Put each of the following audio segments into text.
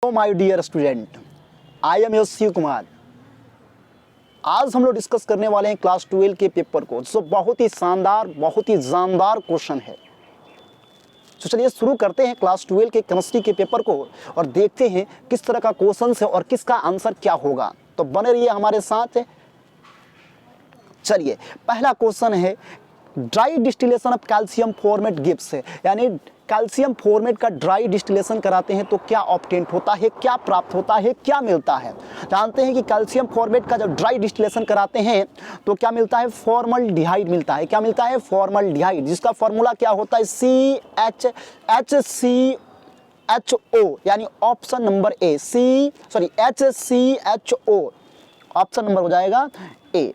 My dear student, I am your Shiv Kumar. आज हम लोग डिस्कस करने वाले हैं क्लास 12 के पेपर को, जो बहुत ही शानदार, बहुत ही जानदार क्वेश्चन है। तो चलिए शुरू करते हैं क्लास 12 के केमिस्ट्री के पेपर को और देखते हैं किस तरह का क्वेश्चन है और किसका आंसर क्या होगा। तो बने रहिए हमारे साथ। चलिए पहला क्वेश्चन है, dry distillation of calcium formate gives, यानी कैल्शियम फॉर्मेट का ड्राई डिस्टिलेशन कराते हैं तो क्या ऑब्टेंट होता है, क्या प्राप्त होता है, क्या मिलता है। जानते हैं कि कैल्शियम फॉर्मेट का जब ड्राई डिस्टिलेशन कराते हैं तो क्या मिलता है, फॉर्मल्डिहाइड मिलता है। क्या मिलता है, फॉर्मल्डिहाइड, जिसका फॉर्मूला क्या होता है, HCHO, यानी ऑप्शन नंबर ए, HCHO, ऑप्शन नंबर हो जाएगा ए।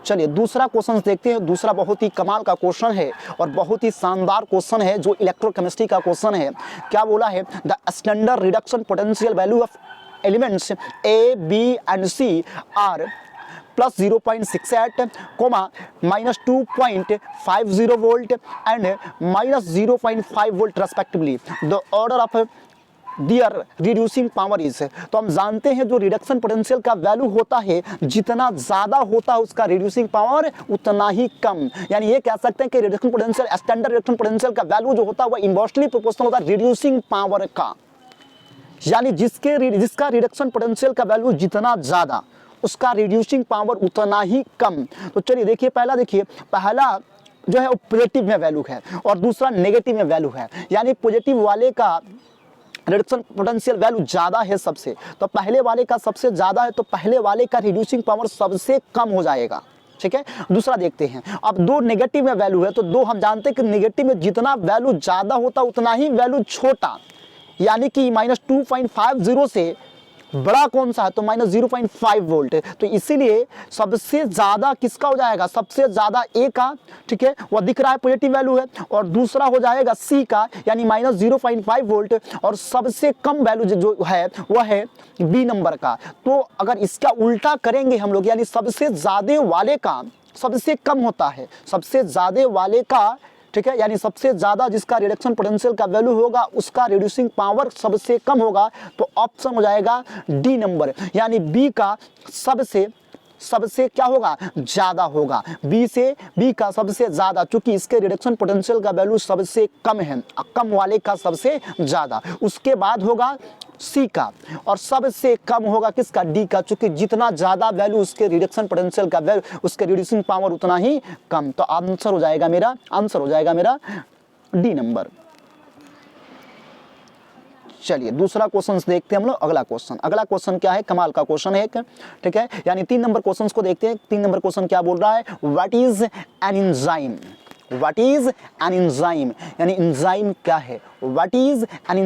चलिए दूसरा क्वेश्चन देखते हैं। दूसरा बहुत ही कमाल का क्वेश्चन है और बहुत ही शानदार क्वेश्चन है, जो इलेक्ट्रोकेमिस्ट्री का क्वेश्चन है। क्या बोला है, the standard reduction potential value of elements A, B and C are plus 0.68, -2.50 volt and -0.5 volt respectively. The order of their reducing power is. तो हम जानते हैं जो रिडक्शन पोटेंशियल का वैल्यू होता है, जितना ज़्यादा होता है उसका रिड्यूसिंग पावर उतना ही कम। यानी ये कह सकते हैं कि reduction potential, standard reduction potential का वैल्यू जो होता है वह इन्वर्सली प्रोपोर्शनल होता है रिड्यूसिंग पावर का। यानी जिसका रिडक्शन पोटेंशियल का वैल्यू जितना ज़्यादा, उसका रिड्यूसिंग पावर उतना ही कम। तो चलिए देखिए, पहला जो है वो पॉजिटिव में वैल्यू है और दूसरा नेगेटिव में वैल्यू है। यानी पॉजिटिव वाले का रिडक्शन पोटेंशियल वैल्यू ज़्यादा है सबसे, तो पहले वाले का सबसे ज़्यादा है, तो पहले वाले का रिड्यूसिंग पावर सबसे कम हो जाएगा। ठीक है, दूसरा देखते हैं। अब दो नेगेटिव में वैल्यू है, तो दो हम जानते हैं कि नेगेटिव में जितना वैल्यू ज़्यादा होता उतना ही वैल्यू छोटा, यानी कि -2.50 से बड़ा कौन सा है, तो -0.5 वोल्ट। तो इसीलिए सबसे ज़्यादा किसका हो जाएगा, सबसे ज़्यादा ए का, ठीक है, वह दिख रहा है पॉजिटिव वैल्यू है, और दूसरा हो जाएगा सी का, यानी -0.5 वोल्ट, और सबसे कम वैल्यू जो है वह है बी नंबर का। तो अगर इसका उल्टा करेंगे हम लोग, यानी सबसे ज़्यादा वाले का सबसे कम होता है, सबसे ज़्यादा वाले का, ठीक है, यानी सबसे ज़्यादा जिसका रिडक्शन पोटेंशियल का वैल्यू होगा उसका रिड्यूसिंग पावर सबसे कम होगा, तो ऑप्शन हो जाएगा डी नंबर, यानी बी का सबसे क्या होगा, ज़्यादा होगा। बी का सबसे ज़्यादा, चूंकि इसके रिडक्शन पोटेंशियल का वैल्यू सबसे कम है, कम वाले का सबसे ज़्यादा। उसके बाद होगा सी का, और सबसे कम होगा किसका, डी का, चूंकि जितना ज़्यादा वैल्यू उसके रिडक्शन पोटेंशियल का वैल्यू, उसके रिड्यूसिंग पावर उतना ही कम। तो आंसर हो जाएगा मेरा डी नंबर। चलिए दूसरा क्वेश्चन देखते हैं हम लोग। अगला क्वेश्चन क्या है, कमाल का क्वेश्चन है, ठीक है। यानी 3 नंबर क्वेश्चन को देखते हैं। 3 नंबर क्वेश्चन क्या बोल रहा है, व्हाट इज एन एंजाइम, यानी एंजाइम क्या है, व्हाट इज एन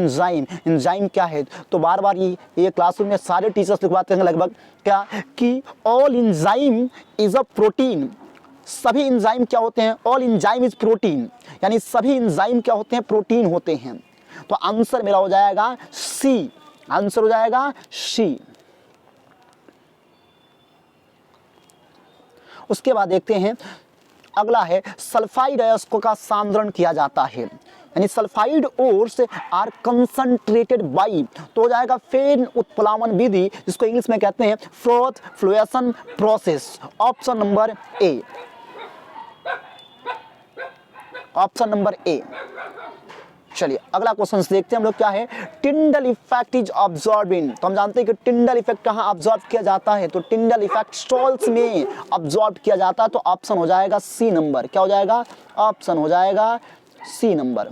एंजाइम क्या है। तो बार बार ये क्लासरूम में सारे टीचर्स लिखवाते हैं लगभग, क्या कि all enzyme is a protein. सभी एंजाइम क्या होते हैं, ऑल एंजाइम इज प्रोटीन, यानी सभी एंजाइम क्या होते हैं, प्रोटीन होते हैं। तो आंसर मेरा हो जाएगा सी, उसके बाद देखते हैं अगला है, सल्फाइड अयस्कों का सांद्रण किया जाता है, यानी sulphide ores are concentrated by, तो हो जाएगा फेन उत्प्लावन विधि, जिसको इंग्लिश में कहते हैं froth floatation process. Option number A. चलिए अगला क्वेश्चन देखते हैं हम लोग, क्या है, टिंडल इफेक्ट इज ऑब्जॉर्बिंग। तो हम जानते हैं कि टिंडल इफेक्ट कहाँ ऑब्जॉर्ब किया जाता है, तो टिंडल इफेक्ट स्टॉल्स में ऑब्जॉर्ब किया जाता है। तो ऑप्शन हो जाएगा सी नंबर। क्या हो जाएगा, ऑप्शन हो जाएगा सी नंबर।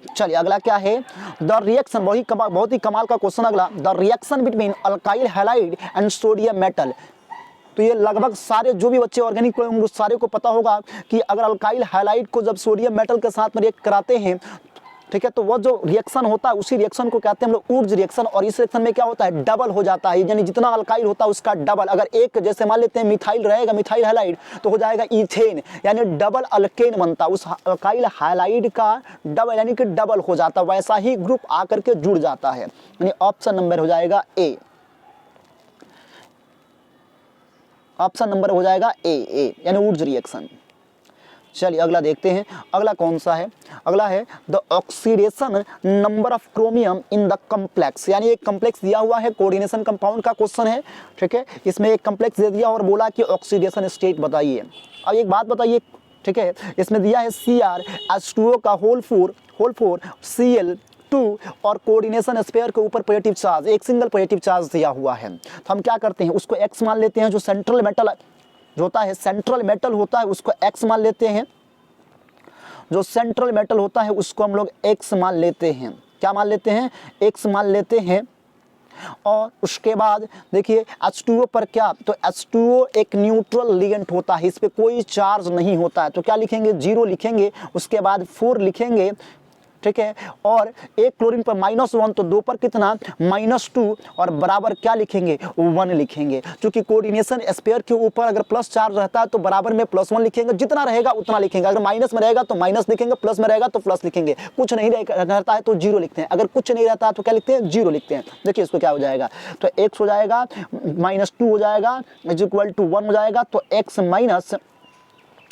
चलिए अगला क्या है, द रिएक्शन, बहुत ही कमाल का क्वेश्चन अगला, the reaction between alkyl halide and sodium metal. तो ये लगभग सारे जो भी बच्चे ऑर्गेनिक पढ़े होंगे सारे को पता होगा कि अगर अल्काइल हैलाइड को जब सोडियम मेटल के साथ में रिएक्ट कराते हैं, ठीक है, तो वो जो रिएक्शन होता है उसी रिएक्शन को कहते हैं हम लोग ऊर्ज रिएक्शन। और इस रिएक्शन में क्या होता है, डबल हो जाता है, यानी जितना अल्काइल होता है उसका डबल। अगर एक जैसे मान लेते हैं मिथाइल रहेगा, मिथाइल हैलाइड, तो हो जाएगा इथेन, यानी डबल अल्केन बनता है, उस अल्काइल हैलाइड का डबल, यानी कि डबल हो जाता है, वैसा ही ग्रुप आकर के जुड़ जाता है। यानी ऑप्शन नंबर हो जाएगा ए। ऑप्शन नंबर हो जाएगा ए यानी वुड्स रिएक्शन। चलिए अगला देखते हैं, अगला कौन सा है, अगला है the oxidation number of chromium in the complex, यानी एक कम्प्लेक्स दिया हुआ है, कोऑर्डिनेशन कंपाउंड का क्वेश्चन है, ठीक है। इसमें एक कम्प्लेक्स दे दिया और बोला कि ऑक्सीडेशन स्टेट बताइए। अब एक बात बताइए, ठीक है, इसमें दिया है CrH2O का होल फोर Cl2 और कोऑर्डिनेशन स्पेयर के ऊपर पॉजिटिव चार्ज, एक सिंगल पॉजिटिव चार्ज दिया हुआ है। तो हम क्या करते हैं, उसको X मान लेते हैं, जो सेंट्रल मेटल जो होता है, सेंट्रल मेटल होता है उसको X मान लेते हैं, जो सेंट्रल मेटल होता है उसको हम लोग X मान लेते हैं। क्या मान लेते हैं, X मान लेते हैं। और उसके बाद देखिए H2O पर क्या, तो H2O एक न्यूट्रल लिगेंट होता है, इस पर कोई चार्ज नहीं होता है, तो क्या लिखेंगे, 0 लिखेंगे, उसके बाद 4 लिखेंगे, ठीक है। और एक क्लोरीन पर -1 तो 2 पर कितना -2 और बराबर क्या लिखेंगे, 1 लिखेंगे। क्योंकि कोऑर्डिनेशन स्पेयर के ऊपर अगर प्लस चार्ज रहता है तो बराबर में +1 लिखेंगे, जितना रहेगा उतना लिखेंगे, अगर माइनस में रहेगा तो माइनस लिखेंगे, प्लस में रहेगा तो प्लस लिखेंगे, कुछ नहीं रहता है तो 0 लिखते हैं, अगर कुछ नहीं रहता है तो क्या लिखते हैं, 0 लिखते हैं। देखिए इसको क्या हो जाएगा, तो x हो जाएगा -2 हो जाएगा =1 हो जाएगा, तो x माइनस,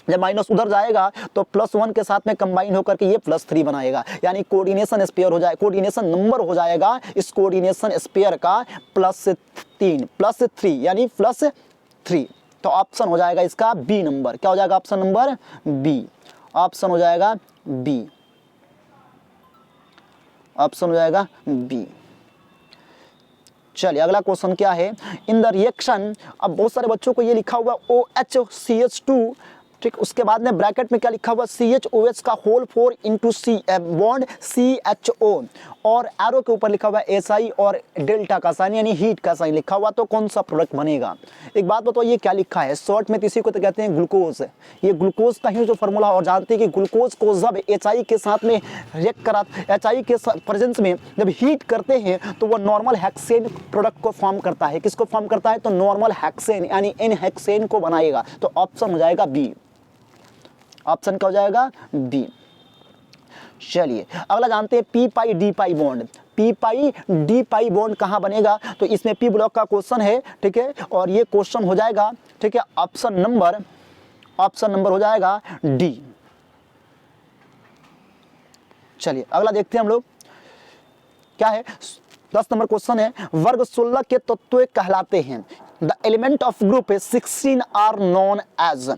जब माइनस उधर जाएगा तो +1 के साथ में कंबाइन होकर के ये +3 बनाएगा, यानी कोऑर्डिनेशन स्पेयर हो जाए, कोऑर्डिनेशन नंबर हो जाएगा इस कोऑर्डिनेशन स्पेयर का +3 यानी +3। तो ऑप्शन हो जाएगा इसका बी नंबर। क्या हो जाएगा ऑप्शन नंबर बी, ऑप्शन हो जाएगा बी, ऑप्शन हो जाएगा बी। चलिए अगला क्वेश्चन क्या है, इन द रिएक्शन, अब बहुत सारे बच्चों को ये लिखा हुआ OHCH2, ठीक, उसके बाद में ब्रैकेट में क्या लिखा हुआ CHOH का होल 4 इंटू बॉन्ड CHO और एरो के ऊपर लिखा हुआ SI और डेल्टा का साइन यानी हीट का साइन लिखा हुआ, तो कौन सा प्रोडक्ट बनेगा। एक बात बताओ ये क्या लिखा है, शॉर्ट में इसी को तो कहते हैं ग्लूकोज, ये ग्लूकोज का ही जो फॉर्मूला, और जानते हैं कि ग्लूकोज को जब HI के साथ में रिएक्ट करा, HI के प्रेजेंस में जब हीट करते हैं तो वो नॉर्मल हेक्सेन प्रोडक्ट को फॉर्म करता है। किसको फॉर्म करता है, तो नॉर्मल हेक्सेन यानी इन हेक्सेन को बनाएगा। तो ऑप्शन हो जाएगा बी, ऑप्शन क्या हो जाएगा बी। चलिए अगला जानते हैं पी पाई डी पाई बॉन्ड, पी पाई डी पाई बॉन्ड कहां बनेगा, तो इसमें पी ब्लॉक का क्वेश्चन है, ठीक है, और ये क्वेश्चन हो जाएगा, ठीक है, ऑप्शन नंबर हो जाएगा डी। चलिए अगला देखते हैं हम लोग क्या है, 10 नंबर क्वेश्चन है, वर्ग 16 के तत्व कहलाते हैं, the element of group 16 are known as.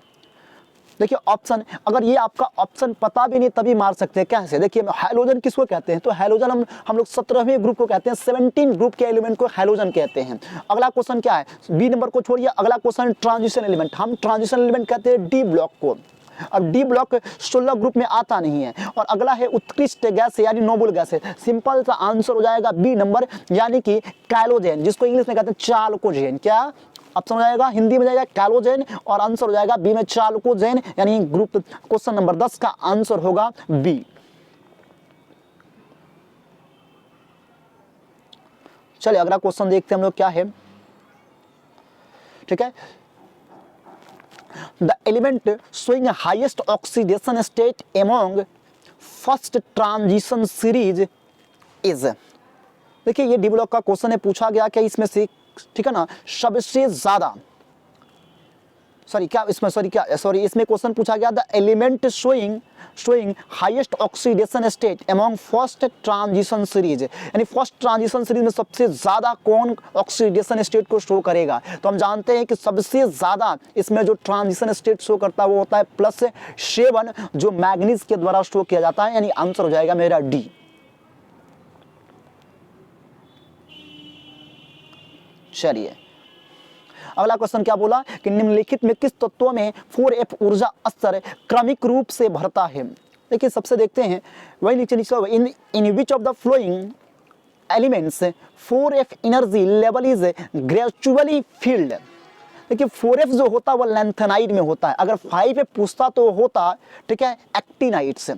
देखिए ऑप्शन, अगर ये आपका ऑप्शन पता भी नहीं तभी मार सकते हैं, कैसे, देखिए हैलोजन किसको कहते हैं, तो हैलोजन हम लोग 17वें ग्रुप को कहते हैं, 17 ग्रुप के एलिमेंट को हैलोजन कहते हैं। अगला क्वेश्चन क्या है, बी नंबर को छोड़िए, अगला क्वेश्चन ट्रांजिशन एलिमेंट, हम ट्रांजिशन एलिमेंट कहते हैं डी ब्लॉक को। अब डी ब्लॉक 16 ग्रुप में आता नहीं है। और अगला है उत्कृष्ट गैस यानी नोबल गैस है, सिंपल सा आंसर हो जाएगा बी नंबर यानी कि कैलोजेन, जिसको इंग्लिश में कहते हैं चालकोजेन। क्या ऑप्शन हो जाएगा, हिंदी में जाएगा कैलोजेन और आंसर हो जाएगा बी में चालकोजेन, यानी ग्रुप क्वेश्चन नंबर 10 का आंसर होगा बी। चलिए अगला क्वेश्चन देखते हैं हम लोग क्या है, ठीक है, the element showing highest oxidation state among first transition series is. देखिए ये डी ब्लॉक का क्वेश्चन है, पूछा गया क्या इसमें से, ठीक है ना, सबसे ज्यादा, इसमें क्वेश्चन पूछा गया the element showing highest oxidation state among first transition series, यानी फर्स्ट ट्रांजिशन सीरीज में सबसे ज्यादा कौन ऑक्सीडेशन स्टेट को शो करेगा। तो हम जानते हैं कि सबसे ज्यादा इसमें जो ट्रांजिशन स्टेट शो करता है वो होता है +7 जो मैग्नीज के द्वारा शो किया जाता है, यानी आंसर हो जाएगा मेरा डी। चलिए अगला क्वेश्चन क्या बोला कि निम्नलिखित में किस तत्वों में 4f ऊर्जा स्तर क्रमिक रूप से भरता है। देखिए सबसे देखते हैं, वही नीचे in which of the following elements 4f energy level is gradually filled. देखिए 4f जो होता है वो लैंथेनाइड में होता है, अगर 5f पूछता तो होता, ठीक है, एक्टिनाइड से,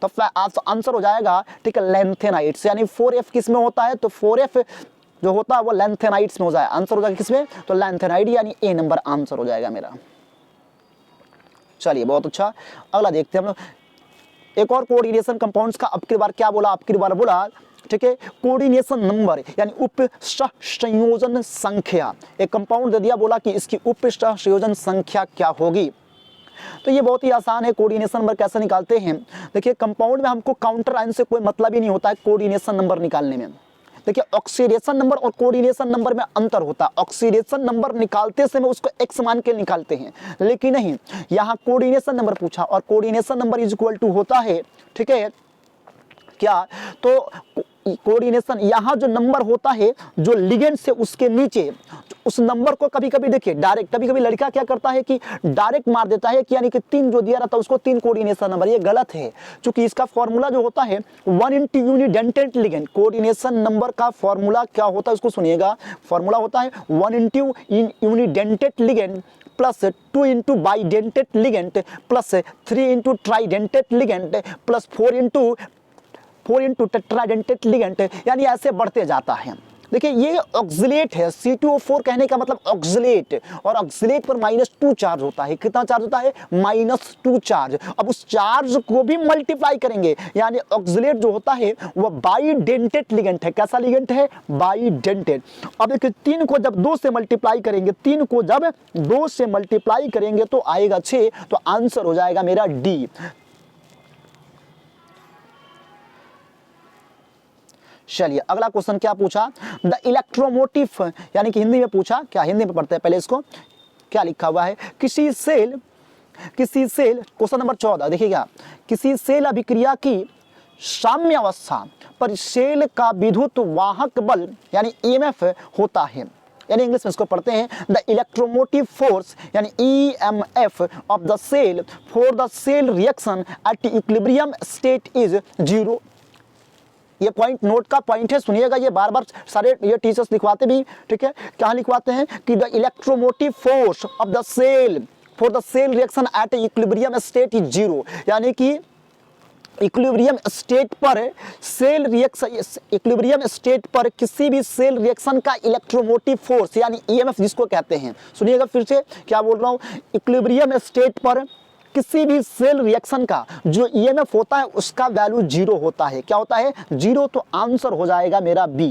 तो आंसर हो जाएगा, ठीक है, लैंथेनाइड से, यानी 4f किस में होता है, तो 4f जो होता है वो लैंथेनाइड्स में हो जाए, आंसर हो जाएगा किसमें, तो लैंथेनाइड, यानी ए नंबर आंसर हो जाएगा मेरा। चलिए बहुत अच्छा, अगला देखते हैं हम लोग, एक और कोऑर्डिनेशन कंपाउंड्स का अब की बार क्या बोला, अब की बार बोला, ठीक है, कोऑर्डिनेशन नंबर यानी उप संयोजन संख्या। एक कंपाउंड दे दिया, बोला कि इसकी उप संयोजन संख्या क्या होगी। तो ये बहुत ही आसान है, कोऑर्डिनेशन नंबर कैसे निकालते हैं। देखिए कंपाउंड में हमको काउंटर आयन से कोई मतलब ही नहीं होता है कोऑर्डिनेशन नंबर निकालने में। देखिए ऑक्सीडेशन नंबर और कोऑर्डिनेशन नंबर में अंतर होता है। ऑक्सीडेशन नंबर निकालते समय उसको x मान के निकालते हैं, लेकिन नहीं, यहाँ कोऑर्डिनेशन नंबर पूछा और coordination number is equal to होता है, ठीक है, क्या, तो कोऑर्डिनेशन यहाँ जो नंबर होता है जो लिगेंड से उसके नीचे, उस नंबर को कभी कभी देखिए डायरेक्ट, कभी कभी लड़का क्या करता है कि डायरेक्ट मार देता है कि यानी कि 3 जो दिया रहता है उसको 3 कोऑर्डिनेशन नंबर, ये गलत है। क्योंकि इसका फॉर्मूला जो होता है 1 × यूनिडेंटेड लिगेंड, कोऑर्डिनेशन नंबर का फॉर्मूला क्या होता है उसको सुनिएगा, फॉर्मूला होता है 1 × unidentate ligand plus 2 × bidentate ligand plus 3 × ट्राइडेंटेड ligand plus 4 × tetradentate ligand, यानी ऐसे बढ़ते जाता है। देखिए ये ऑक्सिलेट है, C2O4 कहने का मतलब ऑक्सिलेट, और ऑक्सिलेट पर -2 चार्ज होता है। कितना चार्ज होता है? -2 चार्ज। अब उस चार्ज को भी मल्टीप्लाई करेंगे, यानी ऑक्सिलेट जो होता है वह बाइडेंटेड लिगेंड है। कैसा लिगेंड है? बाइडेंटेड। अब देखिए 3 को जब 2 से मल्टीप्लाई करेंगे, 3 को जब 2 से मल्टीप्लाई करेंगे तो आएगा 6, तो आंसर हो जाएगा मेरा डी। चलिए अगला क्वेश्चन क्या पूछा, द इलेक्ट्रोमोटिव, यानी कि हिंदी में पूछा, क्या हिंदी में पढ़ते हैं पहले इसको, क्या लिखा हुआ है, किसी सेल क्वेश्चन नंबर 14 देखिएगा, किसी सेल अभिक्रिया की साम्य अवस्था पर सेल का विद्युत वाहक बल यानी ईएमएफ होता है, यानी इंग्लिश में इसको पढ़ते हैं द इलेक्ट्रोमोटिव फोर्स यानी EMF of the cell for the cell reaction at equilibrium state is 0। ये पॉइंट नोट का पॉइंट है, सुनिएगा, ये बार बार सारे ये टीचर्स लिखवाते भी, ठीक है, क्या लिखवाते हैं कि the electromotive force of the cell for the cell reaction at equilibrium state is 0, यानी कि इक्विलिब्रियम स्टेट पर सेल रिएक्शन, इक्विलिब्रियम स्टेट पर किसी भी सेल रिएक्शन का इलेक्ट्रोमोटिव फोर्स यानी ईएमएफ जिसको कहते हैं, सुनिएगा फिर से क्या बोल रहा हूँ, इक्विलिब्रियम स्टेट पर किसी भी सेल रिएक्शन का जो ईएमएफ होता है उसका वैल्यू 0 होता है। क्या होता है? 0। तो आंसर हो जाएगा मेरा बी।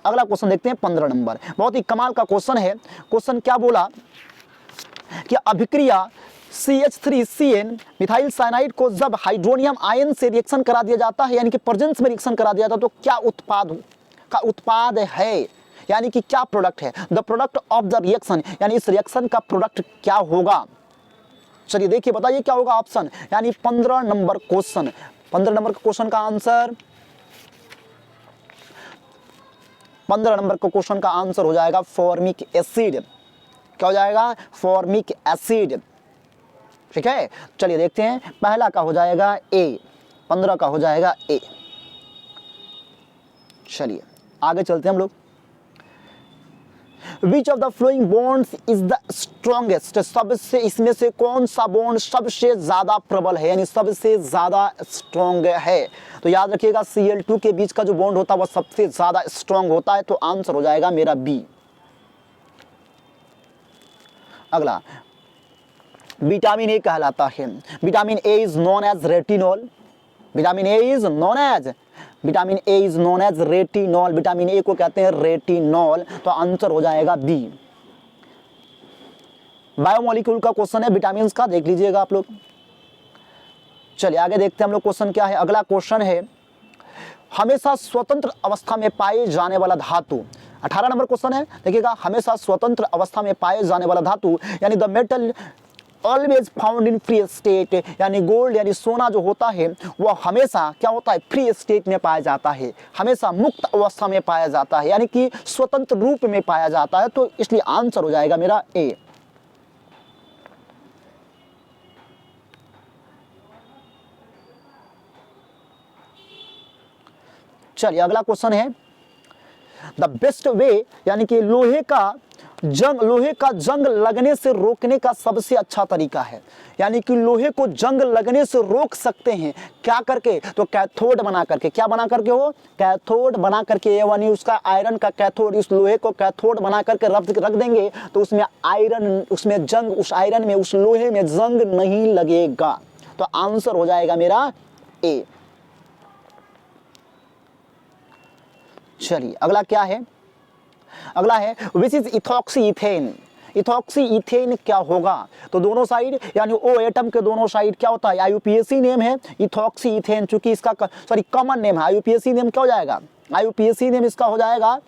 अगला क्वेश्चन देखते हैं 15 नंबर, बहुत ही कमाल का क्वेश्चन है। क्वेश्चन क्या बोला कि अभिक्रिया CH3CN मिथाइल साइनाइड को जब हाइड्रोनियम आयन से रिएक्शन करा दिया जाता है, यानी कि प्रेजेंस में रिएक्शन करा दिया जाता है, तो क्या उत्पाद है, यानी कि क्या प्रोडक्ट है, the product of the reaction, यानी इस रिएक्शन का प्रोडक्ट क्या होगा। चलिए देखिए बताइए क्या होगा ऑप्शन, यानी 15 नंबर क्वेश्चन, 15 नंबर क्वेश्चन का आंसर, 15 नंबर के क्वेश्चन का आंसर हो जाएगा फॉर्मिक एसिड। क्या हो जाएगा? Formic acid. ठीक है, चलिए देखते हैं, पहला का हो जाएगा ए, 15 का हो जाएगा ए। चलिए आगे चलते हैं हम लोग। Which of the flowing bonds is the strongest? सबसे इसमें से कौन सा बॉन्ड सबसे ज्यादा प्रबल है, यानी सबसे ज्यादा स्ट्रॉन्ग है। तो याद रखिएगा Cl2 के बीच का जो बॉन्ड होता है वह सबसे ज्यादा स्ट्रॉन्ग होता है, तो आंसर हो जाएगा मेरा बी। अगला विटामिन ए कहलाता है, vitamin A is known as retinol, vitamin A is known as, vitamin A is known as retinol, vitamin A को कहते हैं रेटिनॉल, तो आंसर हो जाएगा बी। बायोमोलिक्यूल का क्वेश्चन है विटामिन का, देख लीजिएगा आप लोग। चलिए आगे देखते हैं हम लोग क्वेश्चन क्या है। अगला क्वेश्चन है हमेशा स्वतंत्र अवस्था में पाए जाने वाला धातु, 18 नंबर क्वेश्चन है, देखिएगा, हमेशा स्वतंत्र अवस्था में पाए जाने वाला धातु यानी the metal always found in free state, यानी गोल्ड यानी सोना जो होता है वह हमेशा क्या होता है? फ्री स्टेट में पाया जाता है, हमेशा मुक्त अवस्था में पाया जाता है, यानी कि स्वतंत्र रूप में पाया जाता है, तो इसलिए आंसर हो जाएगा मेरा ए। चलिए अगला क्वेश्चन है द बेस्ट वे, यानी कि लोहे का जंग, लोहे का जंग लगने से रोकने का सबसे अच्छा तरीका है, यानी कि लोहे को जंग लगने से रोक सकते हैं क्या करके, तो कैथोड बना करके। क्या बना करके हो, कैथोड बना करके, यानी उसका आयरन का कैथोड, इस लोहे को कैथोड बना करके रख देंगे तो उसमें आयरन, उसमें जंग, उस आयरन में, उस लोहे में जंग नहीं लगेगा। तो आंसर हो जाएगा मेरा ए। चलिए अगला क्या है, अगला है which is ethoxy ethane. Ethoxy ethane क्या होगा, तो दोनों साइड यानी ओ एटम के दोनों साइड क्या होता है, आईयूपीएसी नेम है इथॉक्सी इथेन, चूंकि इसका सॉरी कॉमन नेम है। आईयूपीएसी नेम क्या हो जाएगा, आईयूपीएसी नेम इसका हो जाएगा,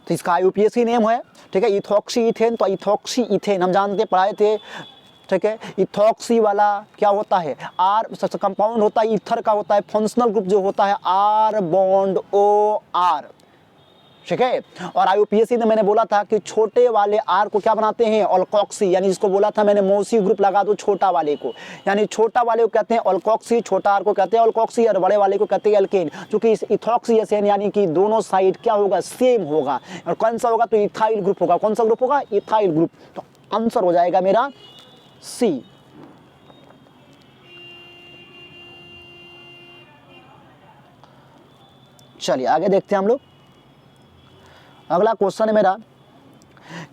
तो इसका आईयूपीएसी नेम है, ठीक है, इथॉक्सी इथेन। तो इथॉक्सी इथेन हम जानते पढ़ाए थे, ठीक है। इथॉक्सी वाला क्या होता है, आर कंपाउंड होता है, ईथर का होता है, फंक्शनल ग्रुप जो होता है आर बॉन्ड ओ आर, ठीक है। और आईयूपीएसी ने मैंने बोला था कि छोटे वाले आर को क्या बनाते हैं, अल्कोक्सी, यानी जिसको बोला था मैंने मौसी ग्रुप लगा दो छोटा वाले को, यानी छोटा वाले को कहते हैं अल्कोक्सी, छोटा आर को कहते हैं अल्कोक्सी, और बड़े वाले को कहते हैं एल्केन। क्योंकि इस इथॉक्सी एसेन यानी कि दोनों साइड क्या होगा, सेम होगा, और कौन सा होगा, तो इथाइल ग्रुप होगा। कौन सा ग्रुप होगा, इथाइल ग्रुप। तो आंसर हो जाएगा मेरा सी। चलिए आगे देखते हैं हम लोग। अगला क्वेश्चन है मेरा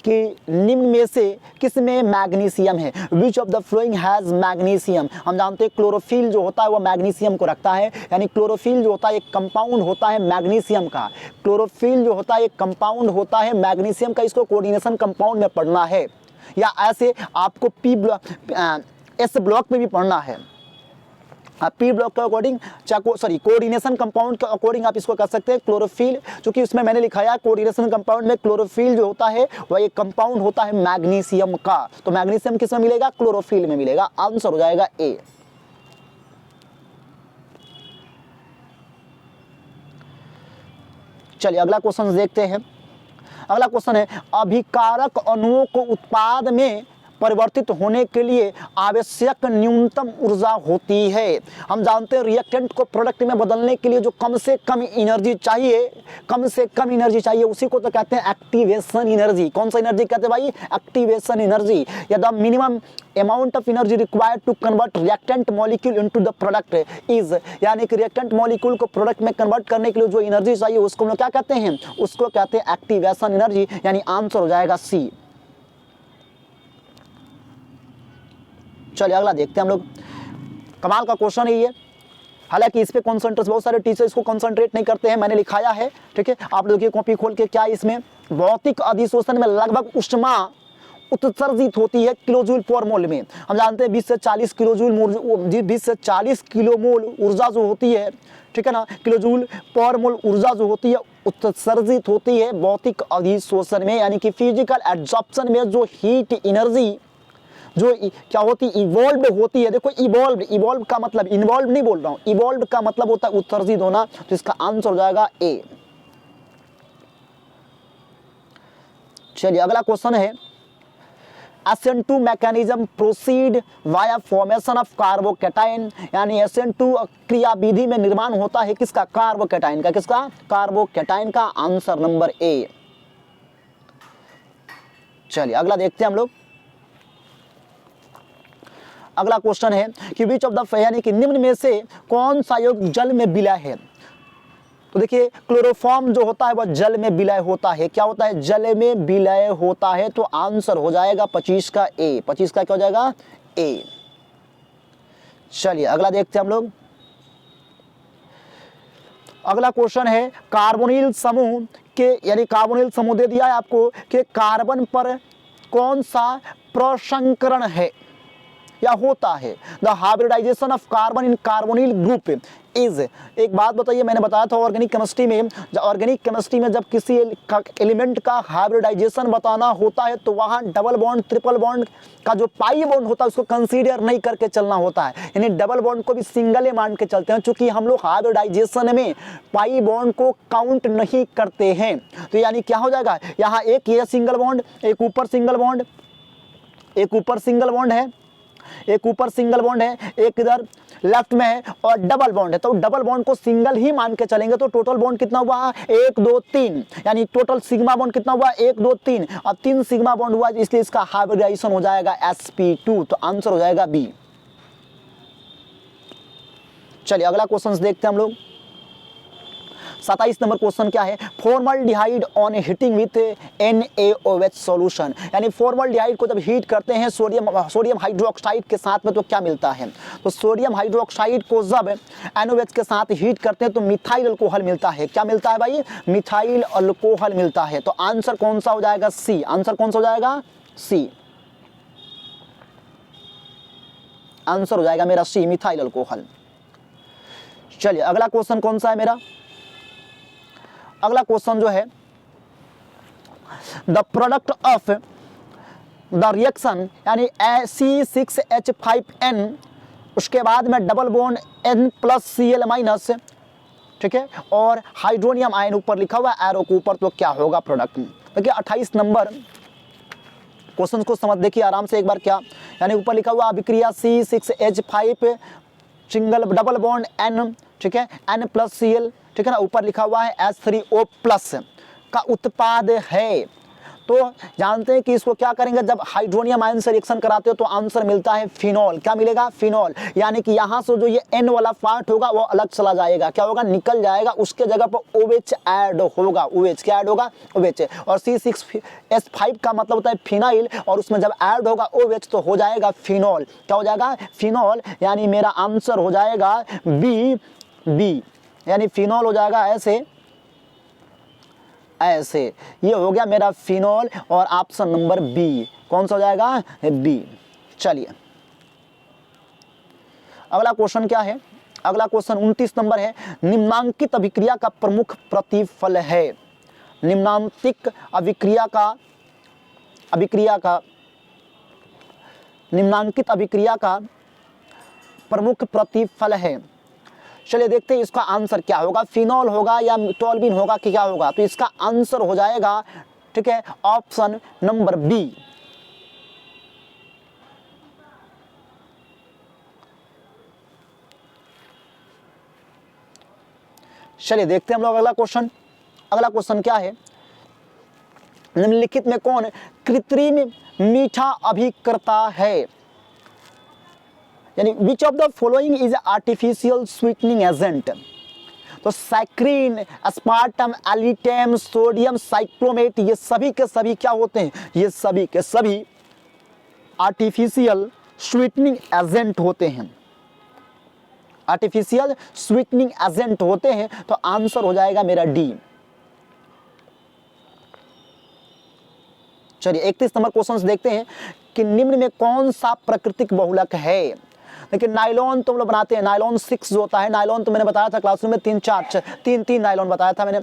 कि निम्न में से किस में मैग्नीशियम है, विच of the flowing has magnesium. हम जानते हैं क्लोरोफिल जो होता है वो मैग्नीशियम को रखता है, यानी क्लोरोफिल जो होता है एक कंपाउंड होता है मैग्नीशियम का। क्लोरोफिल जो होता है एक कंपाउंड होता है मैग्नीशियम का, इसको कोऑर्डिनेशन कंपाउंड में पढ़ना है, या ऐसे आपको पी ब्लॉक एस ब्लॉक में भी पढ़ना है। पी ब्लॉक के अकॉर्डिंग, सॉरी कोऑर्डिनेशन कंपाउंड के अकॉर्डिंग आप इसको कर सकते हैं क्लोरोफिल, क्योंकि उसमें मैंने लिखा है कोऑर्डिनेशन कंपाउंड में क्लोरोफिल जो होता है वह एक कंपाउंड होता है मैग्नीशियम का। तो मैग्नीशियम किस में मिलेगा, क्लोरोफिल में मिलेगा। आंसर हो जाएगा ए। चलिए अगला क्वेश्चन देखते हैं। अगला क्वेश्चन है अभिकारक अणुओं को उत्पाद में परिवर्तित होने के लिए आवश्यक न्यूनतम ऊर्जा होती है। हम जानते हैं रिएक्टेंट को प्रोडक्ट में बदलने के लिए जो कम से कम एनर्जी चाहिए, कम से कम एनर्जी चाहिए, उसी को तो कहते हैं एक्टिवेशन एनर्जी। कौन सा एनर्जी कहते हैं भाई, एक्टिवेशन एनर्जी, या the minimum amount of energy required to convert reactant molecule into the product is, यानी कि रिएक्टेंट मॉलिक्यूल को प्रोडक्ट में कन्वर्ट करने के लिए जो एनर्जी चाहिए उसको हम लोग क्या कहते हैं, उसको कहते हैं एक्टिवेशन एनर्जी, यानी आंसर हो जाएगा सी। चलिए अगला देखते हैं हम लोग। कमाल का क्वेश्चन है ये, हालांकि इस पे कॉन्सेंट्रेट, बहुत सारे टीचर इसको कॉन्सेंट्रेट नहीं करते हैं, मैंने लिखाया है, ठीक है। आप लोग की कॉपी खोल के, क्या इसमें भौतिक अधिशोषण में लगभग ऊष्मा उत्सर्जित होती है किलोजूल पर मोल में। हम जानते हैं 20 से 40 किलोजूल, 20 से 40 किलोमोल ऊर्जा जो होती है, ठीक है ना, किलोजूल पर मोल ऊर्जा जो होती है उत्सर्जित होती है भौतिक अधिशोषण में, यानी कि फिजिकल एब्जॉर्प्शन में जो हीट एनर्जी जो क्या होती इवॉल्व होती है। देखो इवॉल्व का मतलब, इन्वॉल्व नहीं बोल रहा हूँ, इवॉल्व का मतलब होता है उत्सर्जित होना। तो इसका आंसर हो जाएगा ए। चलिए अगला क्वेश्चन है SN2 mechanism proceed via formation of carbocation, यानी SN2 क्रिया विधि में निर्माण होता है किसका, कार्बोकैटायन का। किसका, कार्बोकैटायन का। Answer number A. चलिए अगला देखते हैं हम लोग। अगला क्वेश्चन है कि विच ऑफ द, यानी कि निम्न में से कौन सा योग जल में विलय है। तो देखिए क्लोरोफॉर्म जो होता है वह जल में विलय होता है। क्या होता है, जल में विलय होता है। तो आंसर हो जाएगा 25 का ए। 25 का क्या हो जाएगा, ए। चलिए अगला देखते हैं हम लोग। अगला क्वेश्चन है कार्बोनिल समूह के, यानी कार्बोनिल समूह दे दिया है आपको कि कार्बन पर कौन सा प्रसंकरण है या होता है। The hybridization of carbon in carbonyl group is, एक बात बताइए, मैंने बताया था ऑर्गेनिक केमिस्ट्री में, ऑर्गेनिक केमिस्ट्री में जब किसी एलिमेंट का हाइब्रिडाइजेशन बताना होता है तो वहाँ डबल बॉन्ड ट्रिपल बॉन्ड का जो पाई बॉन्ड होता है उसको कंसीडर नहीं करके चलना होता है, यानी डबल बॉन्ड को भी सिंगल मान के चलते हैं, क्योंकि हम लोग हाइब्रिडाइजेशन में पाई बॉन्ड को काउंट नहीं करते हैं। तो यानी क्या हो जाएगा, यहाँ एक ये सिंगल बॉन्ड, एक ऊपर सिंगल बॉन्ड, एक ऊपर सिंगल बॉन्ड है, एक ऊपर सिंगल बॉन्ड है, एक इधर लेफ्ट में है और डबल बॉन्ड है, तो डबल बॉन्ड को सिंगल ही मान के चलेंगे तो टोटल बॉन्ड कितना हुआ 1 2 3, यानी टोटल सिग्मा बॉन्ड कितना हुआ 1 2 3, अब 3 सिग्मा बॉन्ड हुआ इसलिए इसका हाइब्रिडाइजेशन हो जाएगा sp2, तो आंसर हो जाएगा बी। चलिए अगला क्वेश्चन देखते हैं हम लोग। 27 नंबर क्वेश्चन क्या है, formaldehyde on heating with NaOH solution, यानी फॉर्मल्डिहाइड को जब हीट करते हैं सोडियम हाइड्रोक्साइड के साथ में तो क्या मिलता है, तो सोडियम हाइड्रोक्साइड को जब NaOH के साथ हीट करते हैं तो मिथाइल अल्कोहल मिलता है। क्या मिलता है भाई, मिथाइल अल्कोहल मिलता है, तो आंसर कौन सा हो जाएगा सी, आंसर कौन सा हो जाएगा सी, आंसर हो जाएगा मेरा सी मिथाइल अल्कोहल। चलिए अगला क्वेश्चन कौन सा है मेरा, अगला क्वेश्चन जो है the product of the reaction यानी C6H5N उसके बाद में डबल बॉन्ड N+Cl-, ठीक है, और हाइड्रोनियम आयन ऊपर लिखा हुआ है एरो के ऊपर, तो क्या होगा प्रोडक्ट। देखिए 28 नंबर क्वेश्चन को समझ देखिए आराम से एक बार, क्या यानी ऊपर लिखा हुआ अभिक्रिया C6H5 single double bond N, ठीक है, N+Cl, ठीक है ना, ऊपर लिखा हुआ है H3O+ का उत्पाद है। तो जानते हैं कि इसको क्या करेंगे, जब हाइड्रोनियम आयन से रिएक्शन कराते हो तो आंसर मिलता है फिनॉल। क्या मिलेगा, फिनॉल, यानी कि यहाँ से जो ये N वाला पार्ट होगा वो अलग चला जाएगा, क्या होगा, निकल जाएगा, उसके जगह पर OH ऐड होगा, OH क्या ऐड होगा, OH, और C6H5 का मतलब होता है फिनाइल, और उसमें जब ऐड होगा OH तो हो जाएगा फिनॉल। क्या हो जाएगा, फिनॉल, यानी मेरा आंसर हो जाएगा बी, यानी फिनॉल हो जाएगा ऐसे, ये हो गया मेरा फिनॉल, और ऑप्शन नंबर बी कौन सा हो जाएगा, बी। चलिए अगला क्वेश्चन क्या है, अगला क्वेश्चन 29 नंबर है, निम्नांकित अभिक्रिया का प्रमुख प्रतिफल है, निम्नांकित निम्नांकित अभिक्रिया का प्रमुख प्रतिफल है। चलिए देखते हैं इसका आंसर क्या होगा, फिनॉल होगा या टोल्यूइन होगा कि क्या होगा, तो इसका आंसर हो जाएगा, ठीक है, ऑप्शन नंबर बी। चलिए देखते हैं हम लोग अगला क्वेश्चन। अगला क्वेश्चन क्या है, निम्नलिखित में कौन कृत्रिम मीठा अभिकर्ता है, यानी विच of the following is artificial sweetening agent, तो सैक्रिन, अस्पार्टम, एलिटेम, सोडियम साइक्लोमेट, ये सभी के सभी क्या होते हैं, ये सभी के सभी आर्टिफिशियल स्वीटनिंग एजेंट होते हैं, आर्टिफिशियल स्वीटनिंग एजेंट होते हैं, तो आंसर हो जाएगा मेरा डी। चलिए 31 नंबर क्वेश्चन देखते हैं कि निम्न में कौन सा प्राकृतिक बहुलक है। लेकिन नायलॉन तो हम लोग बनाते हैं, नायलॉन 6 जो होता है, नायलॉन तो मैंने बताया था क्लासरूम में 3 नायलॉन बताया था मैंने,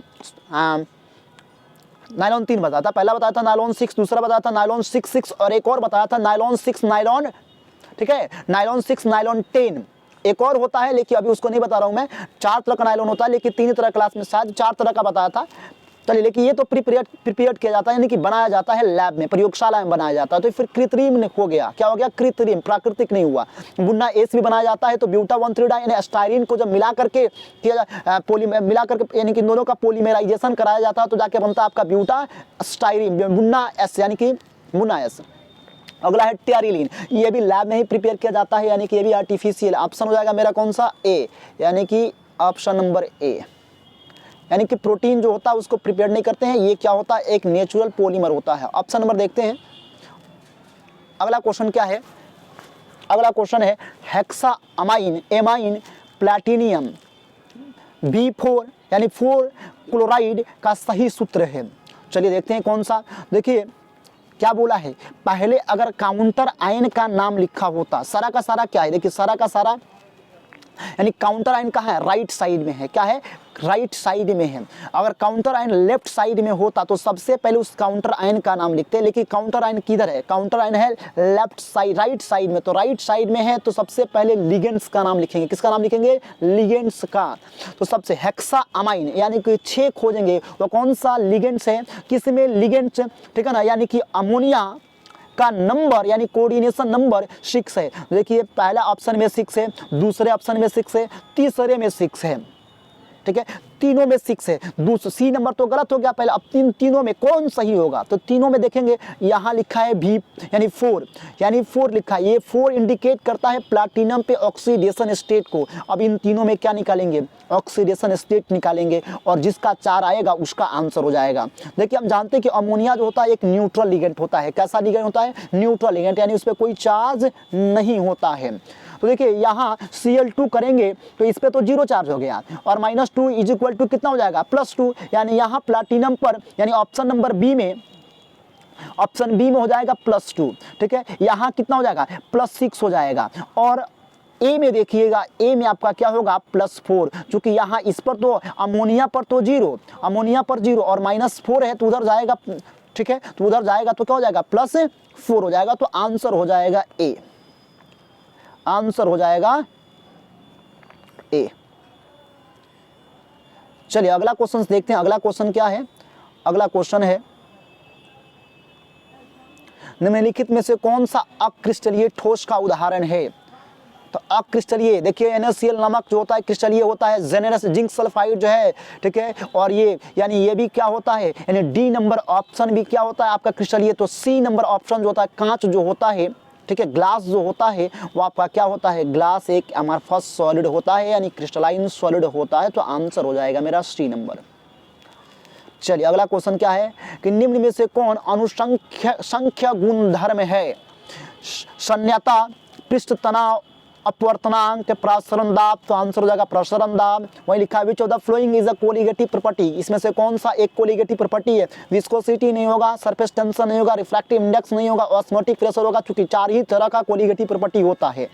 नायलॉन 3 बताया था, पहला बताया था नायलॉन 6, दूसरा बताया था नायलॉन 6 और एक और बताया था नायलॉन 6 नायलॉन, ठीक है, नायलॉन 6 नायलॉन 10, एक और होता है लेकिन अभी उसको नहीं बता रहा हूँ मैं। 4 तरह का नायलॉन होता है लेकिन 3 तरह क्लास में शायद 4 तरह का बताया था। चलिए लेकिन ये तो प्रिपेयर किया जाता है, यानी कि बनाया जाता है लैब में, प्रयोगशाला में बनाया जाता है, तो फिर कृत्रिम हो गया, क्या हो गया, कृत्रिम, प्राकृतिक नहीं हुआ। बुन्ना एस भी बनाया जाता है, तो ब्यूटा 1,3-डाई यानी स्टाइरिन को जब मिला करके मिला करके यानी कि दोनों का पॉलीमराइजेशन कराया जाता है तो जाके बनता है आपका ब्यूटा स्टाइरिन, बुन्ना एस, यानी कि बुन्ना एस। अगला है टेरिलीन, ये भी लैब में ही प्रिपेयर किया जाता है, यानी कि ये भी आर्टिफिशियल। ऑप्शन हो जाएगा मेरा कौन सा, ए, यानी कि ऑप्शन नंबर ए, यानी कि प्रोटीन जो होता है उसको प्रिपेयर नहीं करते हैं, ये क्या होता है, एक नेचुरल पॉलीमर होता है। ऑप्शन नंबर देखते हैं। अगला क्वेश्चन क्या है, अगला क्वेश्चन है hexa amine amine platinum B4 यानी 4 क्लोराइड का सही सूत्र है। चलिए देखते हैं कौन सा। देखिए क्या बोला है, पहले अगर काउंटर आयन का नाम लिखा होता, सारा का सारा क्या है, देखिए सारा का सारा यानी काउंटर आयन कहाँ है, राइट साइड में है, क्या है, राइट साइड में है। अगर काउंटर आयन लेफ्ट साइड में होता तो सबसे पहले उस काउंटर आयन का नाम लिखते हैं, लेकिन काउंटर आयन किधर है, काउंटर आयन है लेफ्ट साइड, राइट साइड में, तो राइट साइड में है तो सबसे पहले लिगेंड्स का नाम लिखेंगे। किसका नाम लिखेंगे, लिगेंड्स का। तो सबसे हेक्सा अमाइन यानी कि 6 खोजेंगे, वो कौन सा लिगेंड्स है, किसमें लिगेंड्स, ठीक है ना, यानी कि अमोनिया का नंबर यानी कोऑर्डिनेशन नंबर 6 है। देखिए पहला ऑप्शन में 6 है, दूसरे ऑप्शन में 6 है, तीसरे में 6 है, ठीक है, तीनों में 6 है। दूसरा सी नंबर तो गलत हो गया पहले, अब तीनों में कौन सही होगा? तो तीनों में देखेंगे यहाँ लिखा है भी यानी 4 लिखा है, ये 4 इंडिकेट करता है प्लैटिनम पे ऑक्सीडेशन स्टेट को। अब इन तीनों में क्या निकालेंगे? ऑक्सीडेशन स्टेट निकालेंगे और जिसका 4 आएगा उसका आंसर हो जाएगा। देखिए हम जानते हैं कि अमोनिया जो होता है एक न्यूट्रल लिगेंड होता है। कैसा लिगेंड होता है? न्यूट्रल लिगेंड, यानी उस पर कोई चार्ज नहीं होता है। तो देखिए यहाँ Cl2 करेंगे तो इस पे तो 0 चार्ज हो गया और -2 इज इक्वल टू कितना हो जाएगा? +2, यानी यहाँ प्लैटिनम पर यानी ऑप्शन नंबर बी में हो जाएगा +2, ठीक है। यहाँ कितना हो जाएगा? +6 हो जाएगा। और ए में देखिएगा, ए में आपका क्या होगा? +4, क्योंकि यहाँ इस पर तो अमोनिया पर तो 0 और -4 है तो उधर जाएगा, ठीक है, तो उधर जाएगा तो क्या हो जाएगा? +4 हो जाएगा। तो आंसर हो जाएगा ए, आंसर हो जाएगा ए। चलिए अगला क्वेश्चन देखते हैं। अगला क्वेश्चन क्या है? अगला क्वेश्चन है निम्नलिखित में से कौन सा अक्रिस्टलीय ठोस का उदाहरण है? तो अक्रिस्टलीय देखिए NaCl नमक जो होता है क्रिस्टलीय होता है, जेनेरस जिंक सल्फाइड जो है, ठीक है, और ये यानी ये भी क्या होता है? यानी डी नंबर ऑप्शन भी क्या होता है आपका क्रिस्टलीय। तो सी नंबर ऑप्शन जो होता है कांच जो होता है, ठीक है, ग्लास जो होता है वो आपका क्या होता है? ग्लास एक अमरफस सॉलिड होता है यानी क्रिस्टलाइन सॉलिड होता है। तो आंसर हो जाएगा मेरा सी नंबर। चलिए अगला क्वेश्चन क्या है कि निम्न में से कौन अनुसंख्य गुणधर्म है? शून्यता, पृष्ठ तनाव, अपवर्तनांक, प्रसरण दाब। तो आंसर हो जाएगा प्रसरण दाब। वही लिखा है विच of the following is a colligative property. इसमें से कौन सा एक कोलिगेटिव प्रॉपर्टी है? विस्कोसिटी नहीं होगा, सरफेस टेंशन नहीं होगा, रिफ्रैक्टिव इंडेक्स नहीं होगा, ऑस्मोटिक प्रेशर होगा, क्योंकि 4 ही तरह का कोलिगेटिव प्रॉपर्टी होता है।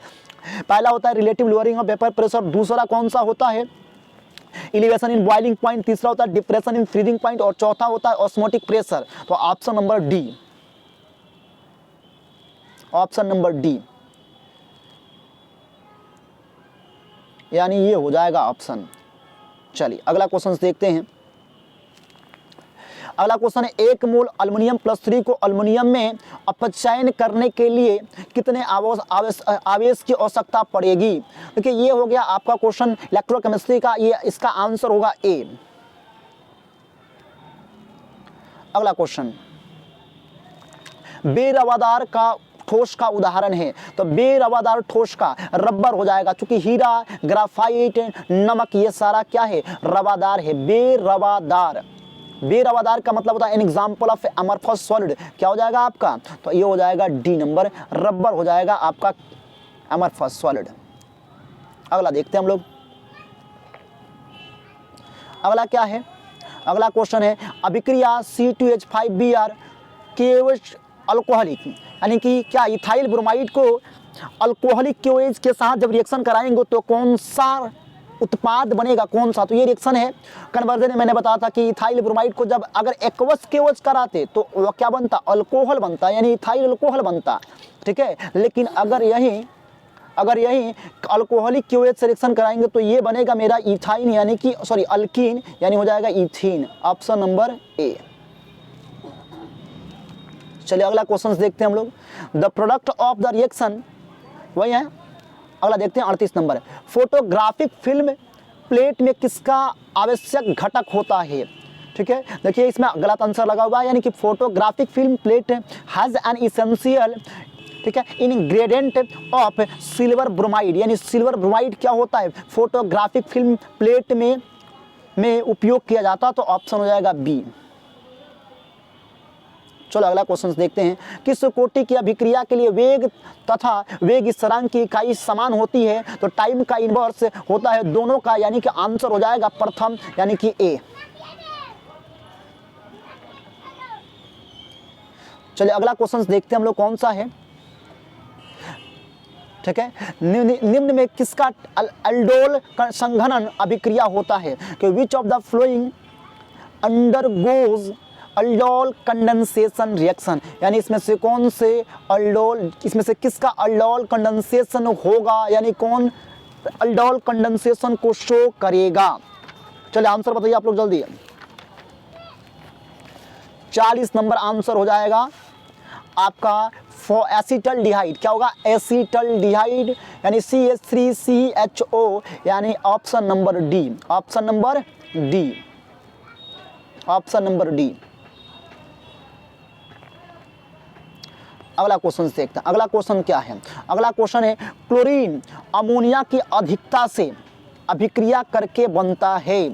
पहला होता है relative lowering of vapour pressure, दूसरा कौन सा होता है? एलिवेशन इन बॉइलिंग पॉइंट, तीसरा होता है डिप्रेशन इन फ्रीजिंग पॉइंट और चौथा होता है ऑस्मोटिक प्रेशर। तो option number D, option number D यानी ये हो जाएगा ऑप्शन। चलिए अगला क्वेश्चन देखते हैं। अगला क्वेश्चन है 1 मोल अल्युमिनियम +3 को अल्युमिनियम में अपचयन करने के लिए कितने आवेश की आवश्यकता पड़ेगी? देखिए ये हो गया आपका क्वेश्चन इलेक्ट्रोकेमिस्ट्री का, ये इसका आंसर होगा ए। अगला क्वेश्चन बेरवादार का ठोस का उदाहरण है। तो बेरवादार ठोस का रबर हो जाएगा, क्योंकि हीरा, ग्राफाइट, नमक ये सारा क्या है? रवादार है। बेरवादार, बेरवादार का मतलब होता है N example of amorphous solid. क्या हो जाएगा आपका? तो ये हो जाएगा डी नंबर, रबर हो जाएगा आपका अमरफस सॉलिड। अगला देखते हैं हम लोग। अगला क्या है? अगला क्वेश्चन है अभिक्रिया C2H5Br KOH अल्कोहलिक, यानी कि क्या इथाइल ब्रोमाइड को अल्कोहलिक KOH के साथ जब रिएक्शन कराएंगे तो कौन सा उत्पाद बनेगा? कौन सा? तो ये रिएक्शन है कन्वर्जन में मैंने बताया था कि इथाइल ब्रोमाइड को जब अगर एक्वस KOH कराते तो वो क्या बनता? अल्कोहल बनता, यानी इथाइल अल्कोहल बनता, ठीक है। लेकिन अगर यही अल्कोहलिक KOH से रिएक्शन कराएंगे तो ये बनेगा मेरा इथाइन, यानी कि सॉरी अल्कीन, यानी हो जाएगा इथीन। Option number A. चलिए अगला क्वेश्चन देखते हैं हम लोग। The product of the reaction, वही है। अगला देखते हैं 38 नंबर। फोटोग्राफिक फिल्म प्लेट में किसका आवश्यक घटक होता है? ठीक है, देखिए इसमें गलत आंसर लगा हुआ है, यानी कि photographic film plate has an essential, ठीक है, इंग्रेडिएंट ऑफ सिल्वर ब्रोमाइड, यानी सिल्वर ब्रोमाइड क्या होता है? फोटोग्राफिक फिल्म प्लेट में उपयोग किया जाता है। तो ऑप्शन हो जाएगा बी। चलो अगला क्वेश्चन देखते हैं। किस कोटि की अभिक्रिया के लिए वेग तथा वेग स्थिरांक की इकाई समान होती है? तो टाइम का इन्वर्स होता है दोनों का, यानी कि आंसर हो जाएगा प्रथम, यानी कि ए। चलिए अगला क्वेश्चन देखते हैं हम लोग कौन सा है, ठीक है। निम्न में किसका अल्डोल संघनन अभिक्रिया होता है? कि विच of the flowing undergoes aldol condensation reaction, यानी इसमें से कौन से अल्डोल, इसमें से किसका अल्डोल कंडेंसेशन होगा, यानी कौन अल्डोल कंडेंसेशन को शो करेगा? चलिए आंसर बताइए आप लोग जल्दी। 40 नंबर आंसर हो जाएगा आपका फॉर एसिटल्डिहाइड, क्या होगा एसिटल्डिहाइड यानी CH3CHO, यानी option number D, option number D, option number D. अगला क्वेश्चन देखते हैं। अगला क्वेश्चन क्या है? अगला क्वेश्चन है क्लोरीन अमोनिया की अधिकता से अभिक्रिया करके बनता है।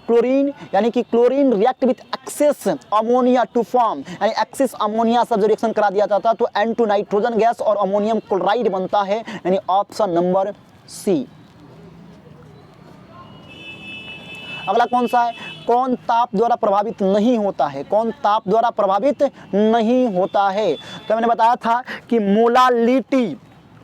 क्लोरीन यानी कि chlorine react with excess ammonia to form, यानी एक्सेस अमोनिया सब रिएक्शन करा दिया जाता तो N2 नाइट्रोजन गैस और अमोनियम क्लोराइड बनता है, यानी ऑप्शन नंबर सी। अगला कौन सा है? कौन ताप द्वारा प्रभावित नहीं होता है? कौन ताप द्वारा प्रभावित नहीं होता है? तो मैंने बताया था कि molality,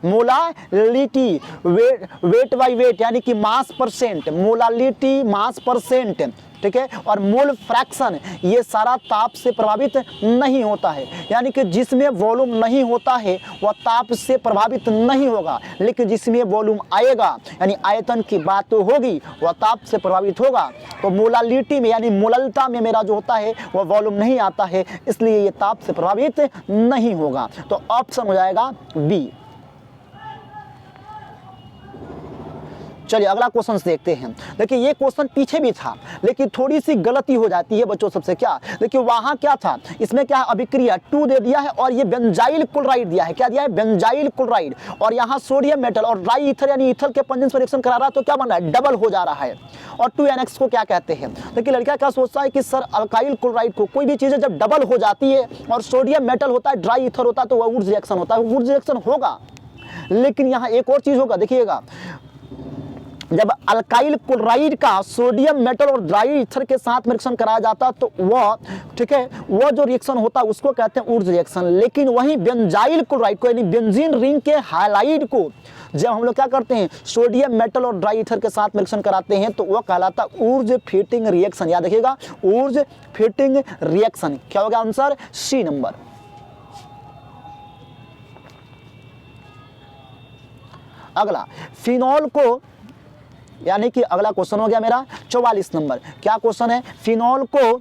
molality weight by wait यानी कि मास परसेंट, मोलालिटी मास परसेंट, ठीक है, और मोल फ्रैक्शन, ये सारा ताप से प्रभावित नहीं होता है। यानी कि जिसमें वॉल्यूम नहीं होता है वह ताप से प्रभावित नहीं होगा, लेकिन जिसमें वॉल्यूम आएगा यानी आयतन की बात तो होगी वह ताप से प्रभावित होगा। तो मोलालिटी में यानी मोललता में मेरा जो होता है वह वॉल्यूम नहीं आता है, इसलिए ये ताप से प्रभावित नहीं होगा। तो ऑप्शन हो जाएगा बी। चलिए अगला क्वेश्चन देखते हैं। देखिए ये क्वेश्चन पीछे भी था लेकिन थोड़ी सी गलती हो जाती है बच्चों सबसे। क्या देखिए वहाँ क्या था, इसमें क्या अभिक्रिया 2 दे दिया है और ये बेंजाइल क्लोराइड दिया है। क्या दिया है? बेंजाइल क्लोराइड, और यहाँ सोडियम मेटल और ड्राई ईथर यानी ईथर के पंजन से रिएक्शन करा रहा है, तो क्या बन रहा है? डबल हो जा रहा है। और 2NX को क्या कहते हैं? देखिए लड़का क्या सोचता है कि सर अल्काइल क्लोराइड को, कोई भी चीज़ें जब डबल हो जाती है और सोडियम मेटल होता है, ड्राई ईथर होता है, तो वह वुड्स रिएक्शन होता है, वुड्स रिएक्शन होगा। लेकिन यहाँ एक और चीज़ होगा, देखिएगा जब अल्काइल क्लोराइड का सोडियम मेटल और ड्राई ईथर के साथ में रिएक्शन कराया जाता तो वह, ठीक है, वह जो रिएक्शन होता है उसको कहते हैं ऊर्ज रिएक्शन। लेकिन वही बेंजाइल क्लोराइड को यानी बेंजीन रिंग के हाइलाइड को जब हम लोग क्या करते हैं सोडियम मेटल और ड्राई ईथर के साथ में रिएक्शन कराते हैं तो वह कहलाता ऊर्ज फीटिंग रिएक्शन। याद रखिएगा ऊर्ज फीटिंग रिएक्शन। क्या होगा आंसर? C number. अगला फिनॉल को, यानी कि अगला क्वेश्चन हो गया मेरा 44 नंबर। क्या क्वेश्चन है? फिनॉल को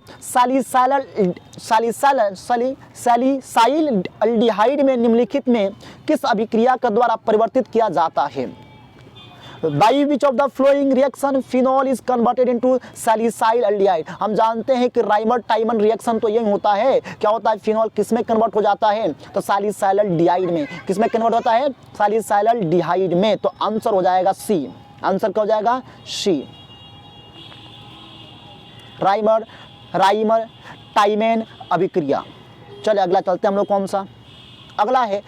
सैलिसाइल्डिहाइड में निम्नलिखित में किस अभिक्रिया के द्वारा परिवर्तित किया जाता है? By which of the following reaction phenol is converted into salicylaldehyde. हम जानते हैं कि राइमर टाइमन रिएक्शन तो यही होता है। क्या होता है? फिनॉल किस में कन्वर्ट हो जाता है? तो सैलिसाइल्डिहाइड में। किस में कन्वर्ट होता है? सैलिसाइल्डिहाइड में। तो आंसर हो जाएगा सी। आंसर क्या हो जाएगा? सी। राइमर टाइमेन अभिक्रिया। चलिए अगला चलते हैं हम लोग। कौन सा अगला है?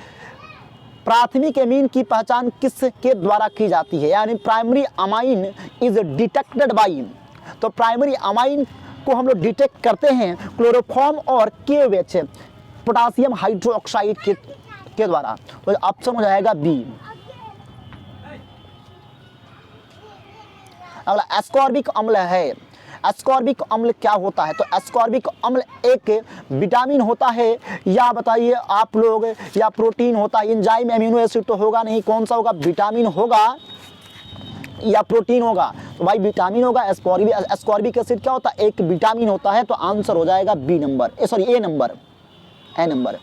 प्राथमिक एमीन की पहचान किस के द्वारा की जाती है? यानी primary amine is detected by. तो प्राइमरी अमाइन को हम लोग डिटेक्ट करते हैं क्लोरोफॉर्म और KOH पोटासियम हाइड्रोक्साइड के द्वारा। तो ऑप्शन हो जाएगा बी। अगला एस्कॉर्बिक अम्ल है। एस्कॉर्बिक अम्ल क्या होता है? तो एस्कॉर्बिक अम्ल एक विटामिन होता है या बताइए आप लोग, या प्रोटीन होता है? एंजाइम एमिनो एसिड तो होगा नहीं, कौन सा होगा? विटामिन होगा या प्रोटीन होगा? तो भाई विटामिन होगा। एस्कॉर्बिक एसिड क्या होता है? एक विटामिन होता है। तो आंसर हो जाएगा बी नंबर, ए नंबर।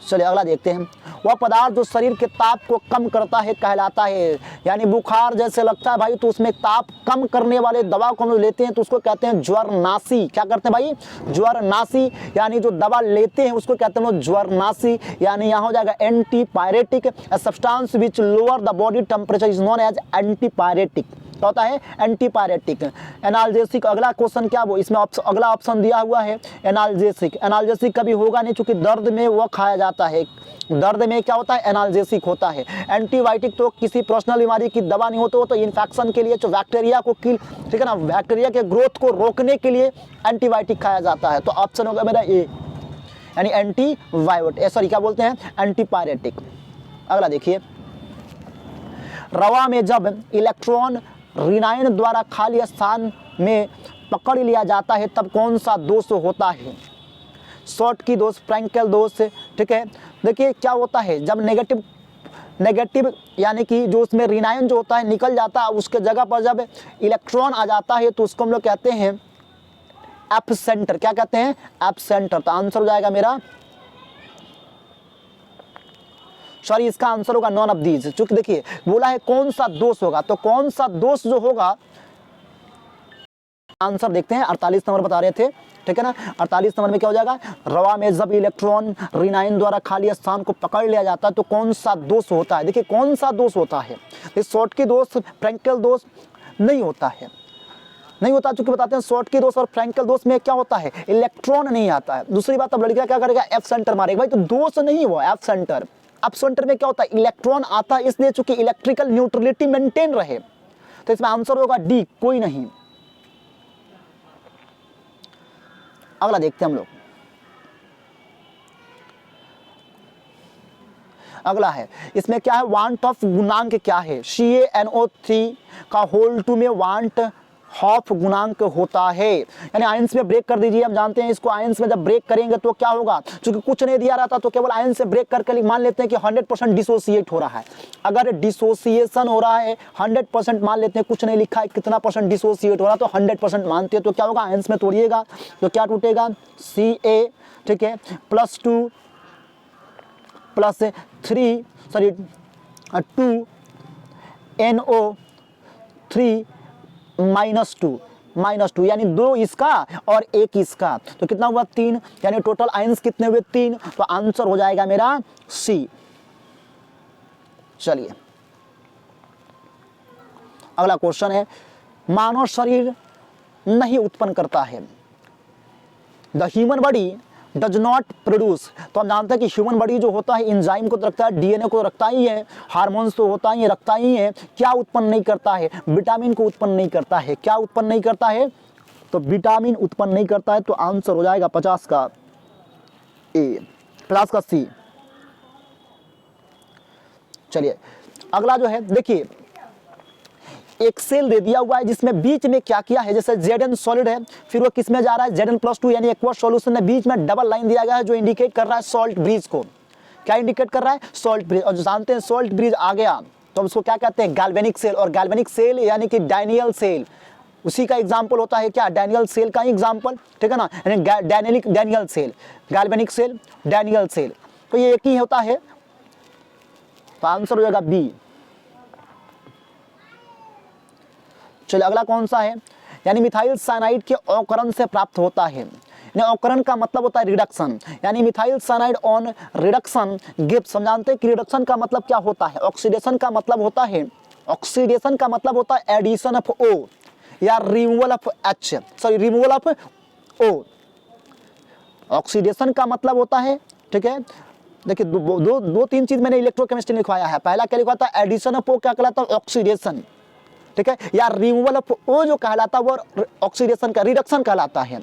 चलिए अगला देखते हैं। वह पदार्थ जो शरीर के ताप को कम करता है कहलाता है। यानी बुखार जैसे लगता है भाई तो उसमें ताप कम करने वाले दवा को हम लेते हैं तो उसको कहते हैं ज्वरनाशी। क्या करते हैं भाई? ज्वरनाशी। यानी जो दवा लेते हैं उसको कहते हैं ज्वरनाशी। यानी यहाँ हो जाएगा antipyretic. Substance which lower the body temperature is known as antipyretic. क्या होता है? एंटीपायरेटिक। एनाल्जेसिक। अगला क्वेश्चन क्या वो, इसमें अगला ऑप्शन दिया हुआ है एनाल्जेसिक। एनाल्जेसिक कभी होगा नहीं क्योंकि दर्द में वो खाया जाता है। दर्द में क्या होता है? एनाल्जेसिक होता है। एंटीबायोटिक तो किसी पर्सनल बीमारी की दवा नहीं होती, तो इन्फेक्शन के लिए जो बैक्टीरिया को किल, ठीक है ना, बैक्टीरिया के ग्रोथ को रोकने के लिए एंटीबायोटिक खाया जाता है। तो ऑप्शन होगा मेरा ए, यानी एंटीबायोटिक, सॉरी क्या बोलते हैं? एंटीपायरेटिक। अगला देखिए, रवा में जब इलेक्ट्रॉन ऋणायन द्वारा खाली स्थान में पकड़ लिया जाता है तब कौन सा दोष होता है? शॉर्टकी दोष, फ्रैंकेल दोष, ठीक है। देखिए क्या होता है जब नेगेटिव यानी कि जो उसमें ऋणायन जो होता है निकल जाता है, उसके जगह पर जब इलेक्ट्रॉन आ जाता है तो उसको हम लोग कहते हैं एब्सेंटर। क्या कहते हैं? एब्सेंटर। तो आंसर हो जाएगा मेरा सॉरी इसका आंसर होगा नॉन ऑफ दीज, चूंकि देखिए बोला है कौन सा दोष होगा, तो कौन सा दोष जो होगा, आंसर देखते हैं 48 नंबर बता रहे थे, ठीक है ना। 48 नंबर में क्या हो जाएगा, रवा में जब इलेक्ट्रॉन रिनाइन द्वारा खाली स्थान को पकड़ लिया जाता है तो कौन सा दोष होता है। देखिए कौन सा दोष होता है, शॉर्टकी दोष, फ्रैंकल दोष नहीं होता है, नहीं होता, चूंकि बताते हैं शॉर्टकी दोष और फ्रैंकल दोष में क्या होता है, इलेक्ट्रॉन नहीं आता है। दूसरी बात, अब लड़का क्या करेगा, एफ सेंटर मारेगा, भाई तो दोष नहीं हुआ एफ सेंटर। एफ सेंटर में क्या होता है, इलेक्ट्रॉन आता है, इसलिए चूंकि इलेक्ट्रिकल न्यूट्रलिटी मेंटेन रहे, तो इसमें आंसर होगा डी, कोई नहीं। अगला देखते हैं हम लोग, अगला है इसमें क्या है, वांट ऑफ गुणांक क्या है, CaNO3 का होल 2 में वांट हाफ गुणांक होता है, यानी आयंस में ब्रेक कर दीजिए। हम जानते हैं इसको, आयंस में जब ब्रेक करेंगे तो क्या होगा, क्योंकि कुछ नहीं दिया रहता तो केवल आयंस से ब्रेक करके मान लेते हैं कि 100% डिसोसिएट हो रहा है। अगर डिसोसिएशन हो रहा है 100% मान लेते हैं, कुछ नहीं लिखा है कितना परसेंट डिसोसिएट हो रहा है, तो 100% मानते हैं, तो क्या होगा, आयंस में तोड़िएगा तो क्या टूटेगा, Ca, ठीक है, +2 +3 सॉरी 2NO3 -2 यानी 2 इसका और 1 इसका, तो कितना हुआ 3, यानी टोटल आयंस कितने हुए 3, तो आंसर हो जाएगा मेरा सी। चलिए अगला क्वेश्चन है, मानव शरीर नहीं उत्पन्न करता है, the human body does not produce, तो हम जानते हैं कि ह्यूमन बॉडी जो होता है एंजाइम को तो रखता है, डीएनए को रखता ही है, हार्मोन्स तो होता ही है, रखता ही है, क्या उत्पन्न नहीं करता है, विटामिन को उत्पन्न नहीं करता है, क्या उत्पन्न नहीं करता है, तो विटामिन उत्पन्न नहीं करता है, तो आंसर हो जाएगा 50 का ए, 50 का सी। चलिए अगला जो है, देखिए एक सेल दे दिया हुआ है जिसमें बीच में क्या किया है, जैसे Zn सॉलिड है, फिर वो किस में जा रहा है, Zn+2 यानी एक्वस सॉल्यूशन में, बीच में डबल लाइन दिया गया है जो इंडिकेट कर रहा है सॉल्ट ब्रिज को, क्या इंडिकेट कर रहा है, सॉल्ट ब्रिज। और जो जानते हैं सॉल्ट ब्रिज आ गया तो उसको क्या कहते हैं, गैल्वेनिक सेल, और गैल्वेनिक सेल यानी कि डैनियल सेल, उसी का एग्जाम्पल होता है क्या, डैनियल सेल का ही एग्जाम्पल, ठीक है ना, यानी Daniel cell, galvanic cell, Daniel cell, तो ये एक ही होता है, तो आंसर हो जाएगा बी। चलिए अगला कौन सा है, यानी मिथाइल साइनाइड के ऑकरण से प्राप्त होता है, यानी ऑकरण का मतलब होता है रिडक्शन, यानी methyl cyanide on reduction gives. हम जानते हैं कि रिडक्शन का मतलब क्या होता है, ऑक्सीडेशन का मतलब होता है, ऑक्सीडेशन का मतलब होता है एडिशन ऑफ O या removal of H, sorry removal of O। Oxidation का मतलब होता है, ठीक है, देखिए दो तीन चीज मैंने इलेक्ट्रोकेमिस्ट्री लिखवाया है, पहला क्या लिखा था, एडिशन ऑफ O क्या कहलाता है, ऑक्सीडेशन, ठीक है, या रिमूवल ऑफ O जो कहलाता है वो ऑक्सीडेशन का रिडक्शन कहलाता है।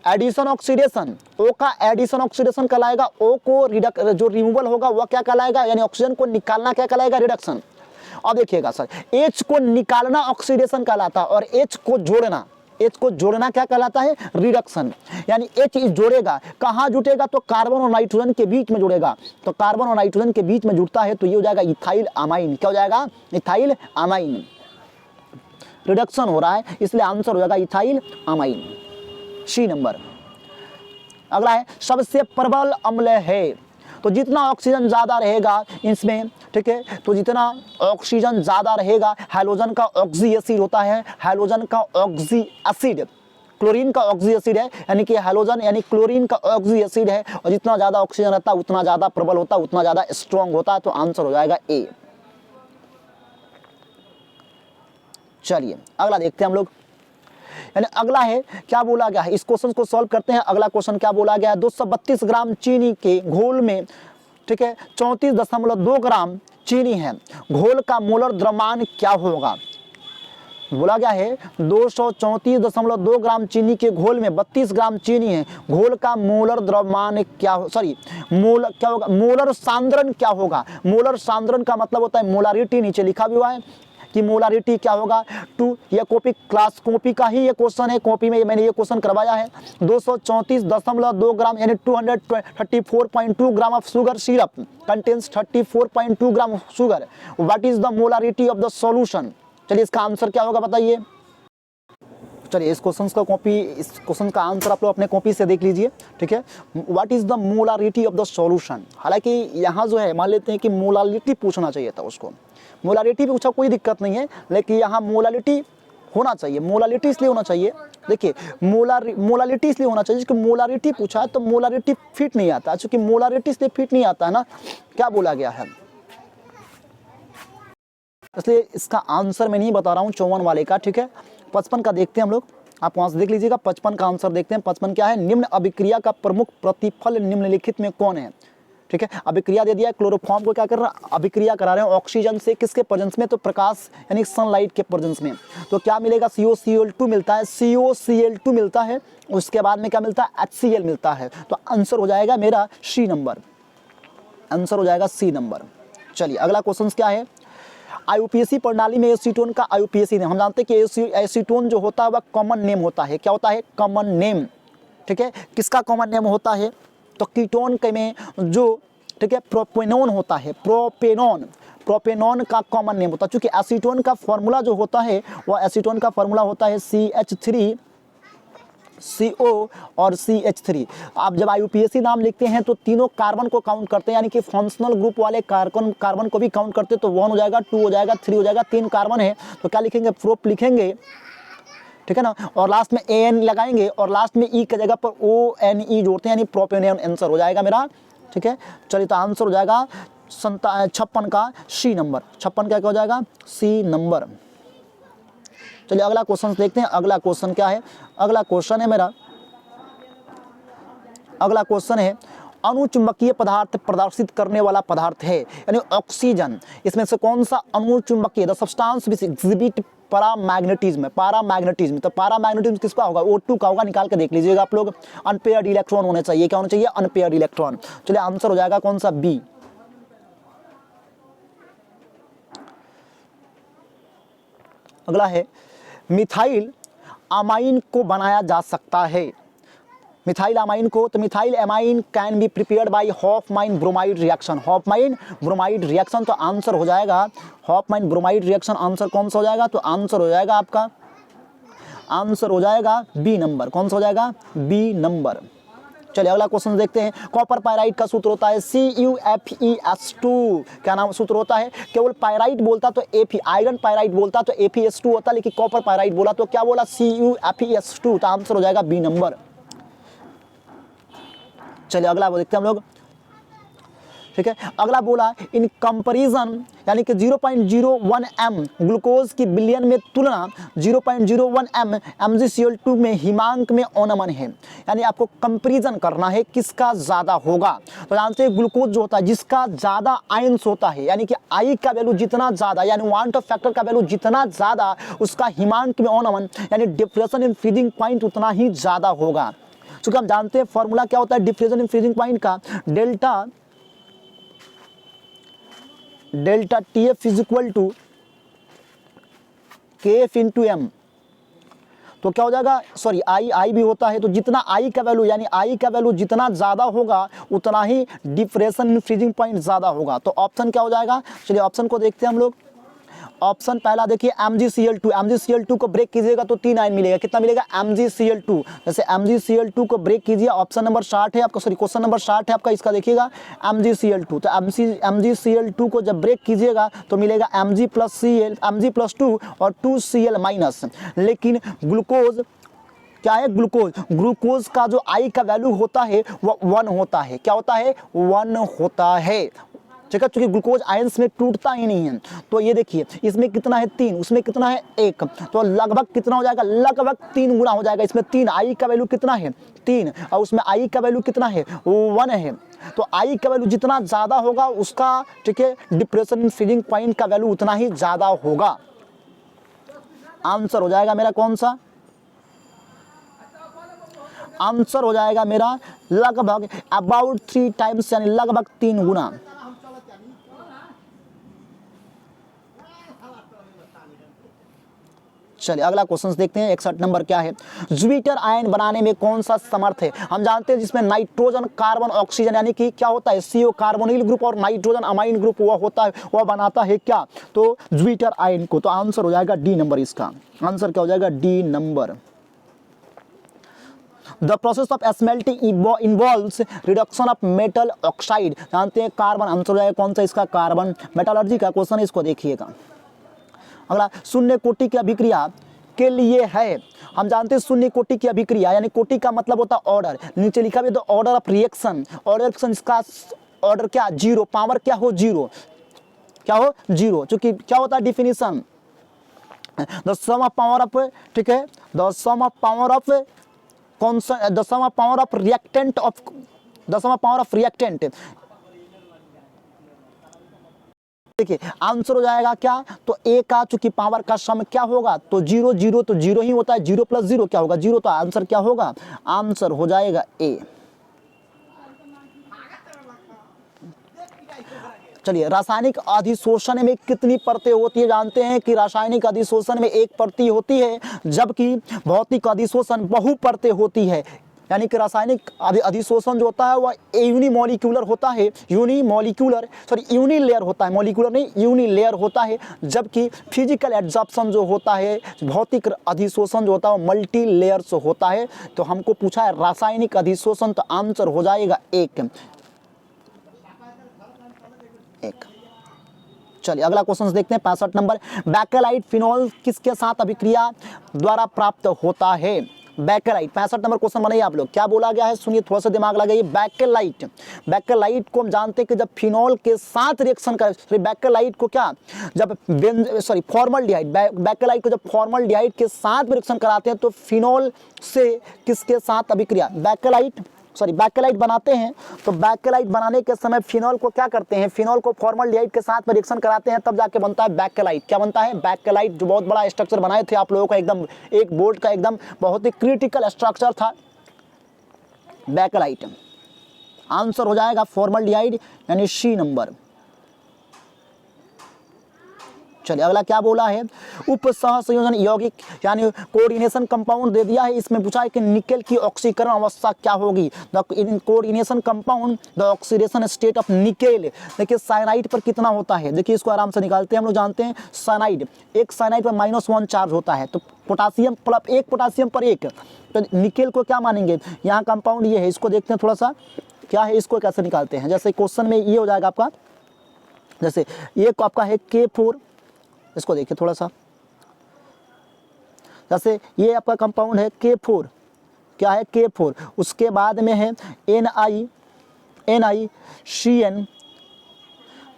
एडिशन ऑक्सीडेशन, O का एडिशन ऑक्सीडेशन कहलाएगा, O को जो रिमूवल होगा वो क्या कहलाएगा, यानी ऑक्सीजन को निकालना क्या कहलाएगा, रिडक्शन। अब देखिएगा सर, H को निकालना ऑक्सीडेशन कहलाता है और H को जोड़ना क्या कहलाता है, रिडक्शन। यानी H जोड़ेगा, कहाँ जुटेगा, तो कार्बन और नाइट्रोजन के बीच में जुड़ेगा, तो कार्बन और नाइट्रोजन के बीच में जुड़ता है तो ये हो जाएगा इथाइल अमाइन, क्या हो जाएगा, इथाइल अमाइन, रिडक्शन हो रहा है इसलिए आंसर हो जाएगा इथाइल अमाइन, सी नंबर। अगला है सबसे प्रबल अम्ल है, तो जितना ऑक्सीजन ज़्यादा रहेगा इसमें, ठीक है, तो जितना ऑक्सीजन ज़्यादा रहेगा, हैलोजन का ऑक्सी एसिड होता है, हैलोजन का ऑक्सी एसिड, क्लोरीन का ऑक्सी एसिड है, यानी कि हैलोजन यानी क्लोरीन का ऑक्सी एसिड है, और जितना ज़्यादा ऑक्सीजन रहता है उतना ज़्यादा प्रबल होता है, उतना ज़्यादा स्ट्रॉन्ग होता है, तो आंसर हो जाएगा ए। चलिए अगला देखते हैं हम लोग, यानी अगला है क्या बोला गया है, इस क्वेश्चन को सॉल्व करते हैं। अगला क्वेश्चन क्या बोला गया है, 232 ग्राम चीनी के घोल में, ठीक है, 34.2 ग्राम चीनी है, घोल का मोलर द्रव्यमान क्या होगा। बोला गया है 234.2 ग्राम चीनी के घोल में 32 ग्राम चीनी है, घोल का मोलर द्रव्यमान क्या, सॉरी मोल क्या होगा, मोलर सांद्रण क्या होगा। मोलर सांद्रण का मतलब होता है मोलारिटी, नीचे लिखा भी हुआ है कि मोलारिटी क्या होगा। 2 ये कॉपी का ही ये क्वेश्चन है, कॉपी में मैंने ये क्वेश्चन करवाया है। 234.2 ग्राम यानी 234.2 gram of sugar syrup contains 34.2 gram sugar. What is the molarity of the solution. चलिए इसका आंसर क्या होगा बताइए। चलिए इस क्वेश्चन का आंसर आप लोग अपने कॉपी से देख लीजिए, ठीक है। What is the molarity of the solution. हालांकि यहाँ जो है मान लेते हैं कि मोलारिटी पूछना चाहिए था उसको, मोलारिटी पूछा कोई दिक्कत नहीं है, लेकिन यहाँ मोलारिटी होना चाहिए। मोलारिटी इसलिए होना चाहिए, देखिए मोलारिटी इसलिए होना चाहिए क्योंकि मोलारिटी पूछा है तो मोलारिटी फिट नहीं आता, चूंकि मोलारिटी इसलिए फिट नहीं आता है ना, क्या बोला गया है, इसलिए इसका आंसर मैं नहीं बता रहा हूँ 54 वाले का, ठीक है। 55 का देखते हैं हम लोग, आप वहाँ से देख लीजिएगा। 55 का आंसर देखते हैं। 55 क्या है, निम्न अभिक्रिया का प्रमुख प्रतिफल निम्नलिखित में कौन है, ठीक है। अभिक्रिया दे दिया है, क्लोरोफॉर्म को क्या कर रहा है, अभिक्रिया करा रहे हैं ऑक्सीजन से, किसके प्रेजेंस में, तो प्रकाश यानी सनलाइट के प्रेजेंस में। तो क्या मिलेगा, COCl2 मिलता है, COCl2 मिलता है, उसके बाद में क्या मिलता है, HCl मिलता है। तो आंसर हो जाएगा मेरा C नंबर, आंसर हो जाएगा C नंबर। चलिए अगला क्वेश्चन क्या है, IUPAC प्रणाली में एसीटोन का IUPAC नेम, हम जानते हैं कि एसीटोन जो होता है वह कॉमन नेम होता है, क्या होता है, कॉमन नेम, ठीक है। किसका कॉमन नेम होता है, तो कीटोन के में जो, ठीक है, प्रोपेनॉन होता है, प्रोपेनॉन का कॉमन नेम होता है। चूंकि एसीटोन का फॉर्मूला जो होता है वह एसीटोन का फॉर्मूला होता है CH3CO और CH3। आप जब IUPAC नाम लिखते हैं तो तीनों कार्बन को काउंट करते हैं, यानी कि फंक्शनल ग्रुप वाले कार्बन को भी काउंट करते हैं। तो 1 हो जाएगा, 2 हो जाएगा, 3 हो जाएगा, 3 कार्बन है तो क्या लिखेंगे, प्रोप लिखेंगे, ठीक है ना, और लास्ट में AN लगाएंगे और लास्ट में E की जगह पर ONE जोड़ते हैं, यानी प्रोपेनॉन आंसर हो जाएगा मेरा, ठीक है। चलिए तो आंसर हो जाएगा 56 का C नंबर, 56 क्या हो जाएगा, C नंबर। चलिए अगला क्वेश्चन देखते हैं। अगला क्वेश्चन क्या है, अगला क्वेश्चन है मेरा, अगला क्वेश्चन है अणुचुंबकीय पदार्थ प्रदर्शित करने वाला पदार्थ है, यानी ऑक्सीजन। इसमें से कौन सा अणुचुंबकीय, the substance which exhibit paramagnetism, paramagnetism, तो पैरामैग्नेटिज्म किसका होगा, O2 का होगा, निकाल के देख लीजिएगा आप लोग। अनपेयर्ड इलेक्ट्रॉन होने चाहिए, क्या होना चाहिए, अनपेयर्ड इलेक्ट्रॉन। चलिए आंसर हो जाएगा कौन सा, B। अगला है मिथाइल अमाइन को बनाया जा सकता है, मिथाइल अमाइन को, तो methyl amine can be prepared by Hofmann bromide reaction, Hofmann bromide reaction. तो आंसर हो जाएगा हॉफमाइन ब्रोमाइड रिएक्शन, आंसर कौन सा हो जाएगा, तो आंसर हो जाएगा आपका, आंसर हो जाएगा B नंबर, कौन सा हो जाएगा, B नंबर। चलिए अगला क्वेश्चन देखते हैं। कॉपर पायराइड का सूत्र होता है CuFeS2, क्या नाम सूत्र होता है, केवल पायराइड बोलता तो Fe, आयरन पायराइड बोलता तो FeS2 होता, लेकिन कॉपर पायराइड बोला तो क्या बोला, CuFeS2, तो आंसर हो जाएगा B नंबर। चलिए अगला वो देखते हैं हम लोग, ठीक है। अगला बोला इन कंपैरिजन, यानी कि 0.01 m ग्लूकोज की बिलियन में तुलना 0.01 m MgCl2 में हिमांक में ओनमन है, यानी आपको कंपैरिजन करना है किसका ज़्यादा होगा। तो जानते हैं ग्लूकोज जो होता है जिसका ज़्यादा आयंस होता है, यानी कि आई का वैल्यू जितना ज़्यादा, यानी वांट ऑफ फैक्टर का वैल्यू जितना ज़्यादा, उसका हिमांक में ओनमन यानी डिप्रेशन इन फ्रीजिंग पॉइंट उतना ही ज़्यादा होगा। क्योंकि हम जानते हैं फॉर्मूला क्या होता है डिफ्यूजन इन फ्रीजिंग पॉइंट का, delta TF is equal to KF into M। तो क्या हो जाएगा, सॉरी आई भी होता है, तो जितना आई का वैल्यू, यानी आई का वैल्यू जितना ज़्यादा होगा उतना ही डिप्रेशन इन फ्रीजिंग पॉइंट ज़्यादा होगा। तो ऑप्शन क्या हो जाएगा, चलिए ऑप्शन को देखते हैं हम लोग। ऑप्शन पहला देखिए MgCl2 को ब्रेक कीजिएगा तो 3 आयन मिलेगा, कितना मिलेगा, MgCl2। जैसे MgCl2 को ब्रेक कीजिए, ऑप्शन नंबर 60 है आपका, सॉरी क्वेश्चन नंबर 60 है आपका, इसका देखिएगा MgCl2। तो MgCl2 को जब ब्रेक कीजिएगा तो मिलेगा Mg+2 और 2Cl माइनस। लेकिन ग्लूकोज क्या है, ग्लूकोज का जो आई का वैल्यू होता है वो 1 होता है, क्या होता है, 1 होता है, ठीक है। क्योंकि ग्लूकोज आयंस में टूटता ही नहीं है। तो ये देखिए इसमें कितना है 3, उसमें कितना है 1, तो लगभग कितना हो जाएगा, लगभग 3 गुना हो जाएगा। इसमें 3, आई का वैल्यू कितना है 3, और उसमें आई का वैल्यू कितना है 1 है। तो आई का वैल्यू जितना ज़्यादा होगा उसका, ठीक है, डिप्रेशन इन फ्रीजिंग पॉइंट का वैल्यू उतना ही ज़्यादा होगा। आंसर हो जाएगा मेरा कौन सा, आंसर हो जाएगा मेरा लगभग अबाउट 3 टाइम्स, यानी लगभग 3 गुना। चलिए अगला क्वेश्चन देखते हैं। 61 नंबर क्या है, ज्यूपिटर आयन बनाने में कौन सा समर्थ है। हम जानते हैं जिसमें नाइट्रोजन कार्बन ऑक्सीजन, यानी कि क्या होता है CO कार्बोनिल ग्रुप और नाइट्रोजन अमाइन ग्रुप वह होता है, वह बनाता है क्या, तो ज्यूपिटर आयन को। तो आंसर हो जाएगा D नंबर, इसका आंसर क्या हो जाएगा, D number. The process of smelting involves reduction of metal oxide, जानते हैं कार्बन, आंसर हो जाएगा कौन सा इसका, कार्बन। मेटलर्जी का क्वेश्चन, इसको देखिएगा। अगला, शून्य कोटि की अभिक्रिया के लिए है, हम जानते हैं शून्य कोटि की अभिक्रिया, यानी कोटि का मतलब होता है ऑर्डर, नीचे लिखा है the order of reaction, order इसका ऑर्डर क्या, जीरो, पावर क्या हो, जीरो, क्या हो, जीरो, चूंकि क्या होता है definition, the sum of power of, ठीक है, the sum of power of कौन सा, the sum of power of reactant of, the sum of power of reactant, देखिए आंसर हो जाएगा क्या, तो ए का चूंकि पावर का सम क्या होगा, तो जीरो, जीरो तो जीरो ही होता है, जीरो प्लस जीरो क्या होगा, जीरो, तो आंसर क्या होगा, आंसर हो जाएगा ए। चलिए, रासायनिक अधिशोषण में कितनी परतें होती है, जानते हैं कि रासायनिक अधिशोषण में एक परत होती है, जबकि भौतिक अधिशोषण बहु परतें होती है, यानी कि रासायनिक अधिशोषण जो होता है वह यूनिमॉलिक्यूलर होता है, यूनिलेयर होता है, मॉलिक्यूलर नहीं, यूनिलेयर होता है, जबकि फिजिकल एब्जॉर्प्शन जो होता है, भौतिक अधिशोषण जो होता है वो मल्टी लेयर्स होता है। तो हमको पूछा है रासायनिक अधिशोषण, तो आंसर हो जाएगा एक। चलिए अगला क्वेश्चन देखते हैं, 65 नंबर, बैकेलाइट फिनॉल किसके साथ अभिक्रिया द्वारा प्राप्त होता है, बैकेलाइट, 65 नंबर क्वेश्चन बनाइए आप लोग, क्या बोला गया है सुनिए, थोड़ा सा दिमाग लगाइए। बैकेलाइट, बैकेलाइट को हम जानते हैं कि जब फिनॉल के साथ रिएक्शन कर, बैकेलाइट को क्या, जब फॉर्मल्डिहाइड, बैकेलाइट को जब फॉर्मल्डिहाइड के साथ रिएक्शन कराते हैं तो फिनॉल से किसके साथ अभिक्रिया, बैकेलाइट बनाते हैं, तो बैकेलाइट बनाने के समय फिनॉल को क्या करते हैं, फिनॉल को फॉर्मल्डिहाइड के साथ रिएक्शन कराते हैं, तब जाके बनता है बैकेलाइट। क्या बनता है, बैकेलाइट, जो बहुत बड़ा स्ट्रक्चर बनाए थे आप लोगों का, एकदम एक बोर्ड का एकदम बहुत ही क्रिटिकल स्ट्रक्चर था बैकेलाइट। आंसर हो जाएगा फॉर्मल्डिहाइड, यानी सी नंबर। चलिए अगला क्या बोला है, उप सह संयोजन यौगिक यानी कोऑर्डिनेशन कंपाउंड दे दिया है, इसमें पूछा है कि निकेल की ऑक्सीकरण अवस्था क्या होगी, the coordination compound the oxidation state of nickel. देखिए साइनाइड पर कितना होता है, देखिए इसको आराम से निकालते हैं हम लोग, जानते हैं साइनाइड, एक साइनाइड पर -1 चार्ज होता है, तो पोटासियम प्लस एक पोटासियम पर एक, तो निकेल को क्या मानेंगे, यहाँ कंपाउंड ये है, इसको देखते हैं थोड़ा सा क्या है, इसको कैसे निकालते हैं। जैसे क्वेश्चन में ये हो जाएगा आपका, जैसे ये आपका है K4, इसको देखिए थोड़ा सा, जैसे ये आपका कंपाउंड है K4, क्या है K4, उसके बाद में है NiCN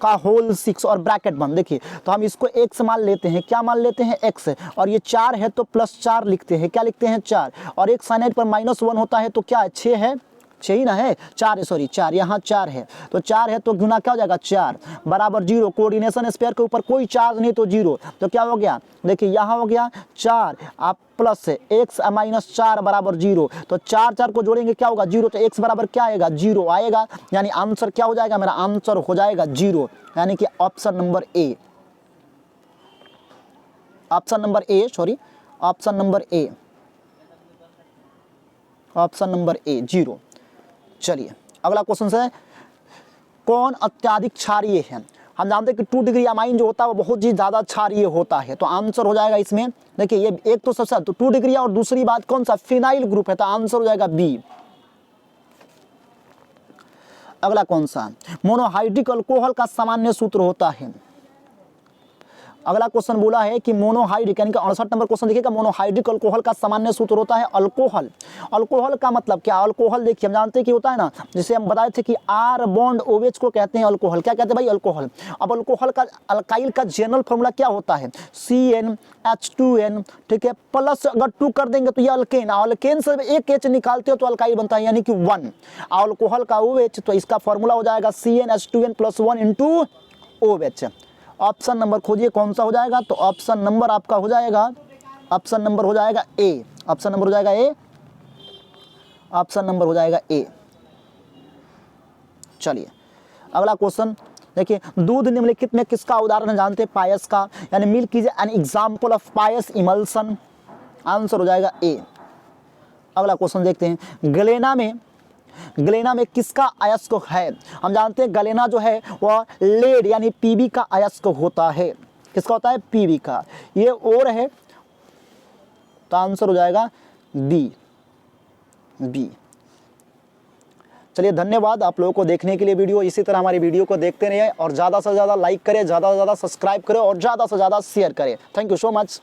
का होल 6 और ब्रैकेट बंद। देखिए तो हम इसको x मान लेते हैं, क्या मान लेते हैं, x, और ये 4 है तो +4 लिखते हैं, क्या लिखते हैं, 4, और एक साइनाइड पर -1 होता है तो क्या है, 6 है, 6 ही ना है, 4 है, सॉरी 4, यहाँ 4 है, तो 4 है तो गुना क्या हो जाएगा, 4 बराबर 0, कोऑर्डिनेशन स्फीयर के ऊपर कोई चार्ज नहीं तो 0, तो क्या हो गया, देखिए यहाँ हो गया 4, आप प्लस x -4 बराबर 0, तो 4 को जोड़ेंगे क्या होगा, 0, तो x बराबर क्या आएगा, 0 आएगा, यानी आंसर क्या हो जाएगा, मेरा आंसर हो जाएगा 0, यानी कि ऑप्शन नंबर ए, ऑप्शन नंबर ए, सॉरी ऑप्शन नंबर ए, ऑप्शन नंबर ए 0। चलिए अगला क्वेश्चन है, कौन अत्यधिक क्षारीय है, हम जानते हैं कि 2 डिग्री अमाइन जो होता है वो बहुत ही ज़्यादा क्षारीय होता है, तो आंसर हो जाएगा इसमें, देखिए ये एक तो सबसे तो 2 डिग्री और दूसरी बात कौन सा, फिनाइल ग्रुप है, तो आंसर हो जाएगा बी। अगला कौन सा, मोनोहाइड्रिक अल्कोहल का सामान्य सूत्र होता है, अगला क्वेश्चन बोला है कि मोनोहाइड्रिक, यानी कि 68 नंबर क्वेश्चन देखिएगा, मोनोहाइड्रिक अल्कोहल का सामान्य सूत्र होता है अल्कोहल। अल्कोहल का मतलब क्या, अल्कोहल देखिए हम जानते हैं कि होता है ना, जैसे हम बताए थे कि R बॉन्ड OH को कहते हैं अल्कोहल, क्या कहते हैं भाई, अल्कोहल। अब अल्कोहल का अल्काइल का जनरल फॉर्मूला क्या होता है, CnH2n, ठीक है, प्लस अगर 2 कर देंगे तो ये अल्केन, अल्केन से एक H निकालते हो तो अल्काइल बनता है, यानी कि 1, अल्कोहल का OH, तो इसका फॉर्मूला हो जाएगा CnH2n + 1 × OH। ऑप्शन नंबर खोजिए कौन सा हो जाएगा, तो ऑप्शन नंबर आपका हो जाएगा, ऑप्शन नंबर हो जाएगा ए, ऑप्शन नंबर हो जाएगा ए, ऑप्शन नंबर हो जाएगा ए। चलिए अगला क्वेश्चन देखिए, दूध निम्नलिखित में किसका उदाहरण जानते हैं, पायस का, यानी milk is an example of पायस इमल्सन, आंसर हो जाएगा ए। अगला क्वेश्चन देखते हैं, गलेना में किसका अयस्क है, हम जानते हैं गलेना जो है वह लेड यानी पीबी का अयस्क होता है, किसका होता है, पीबी का, ये और है, तो आंसर हो जाएगा बी, बी। चलिए धन्यवाद आप लोगों को देखने के लिए वीडियो। इसी तरह हमारी वीडियो को देखते रहिए और ज़्यादा से ज़्यादा लाइक करें, ज़्यादा से ज़्यादा सब्सक्राइब करें और ज़्यादा से ज़्यादा शेयर करें। Thank you so much.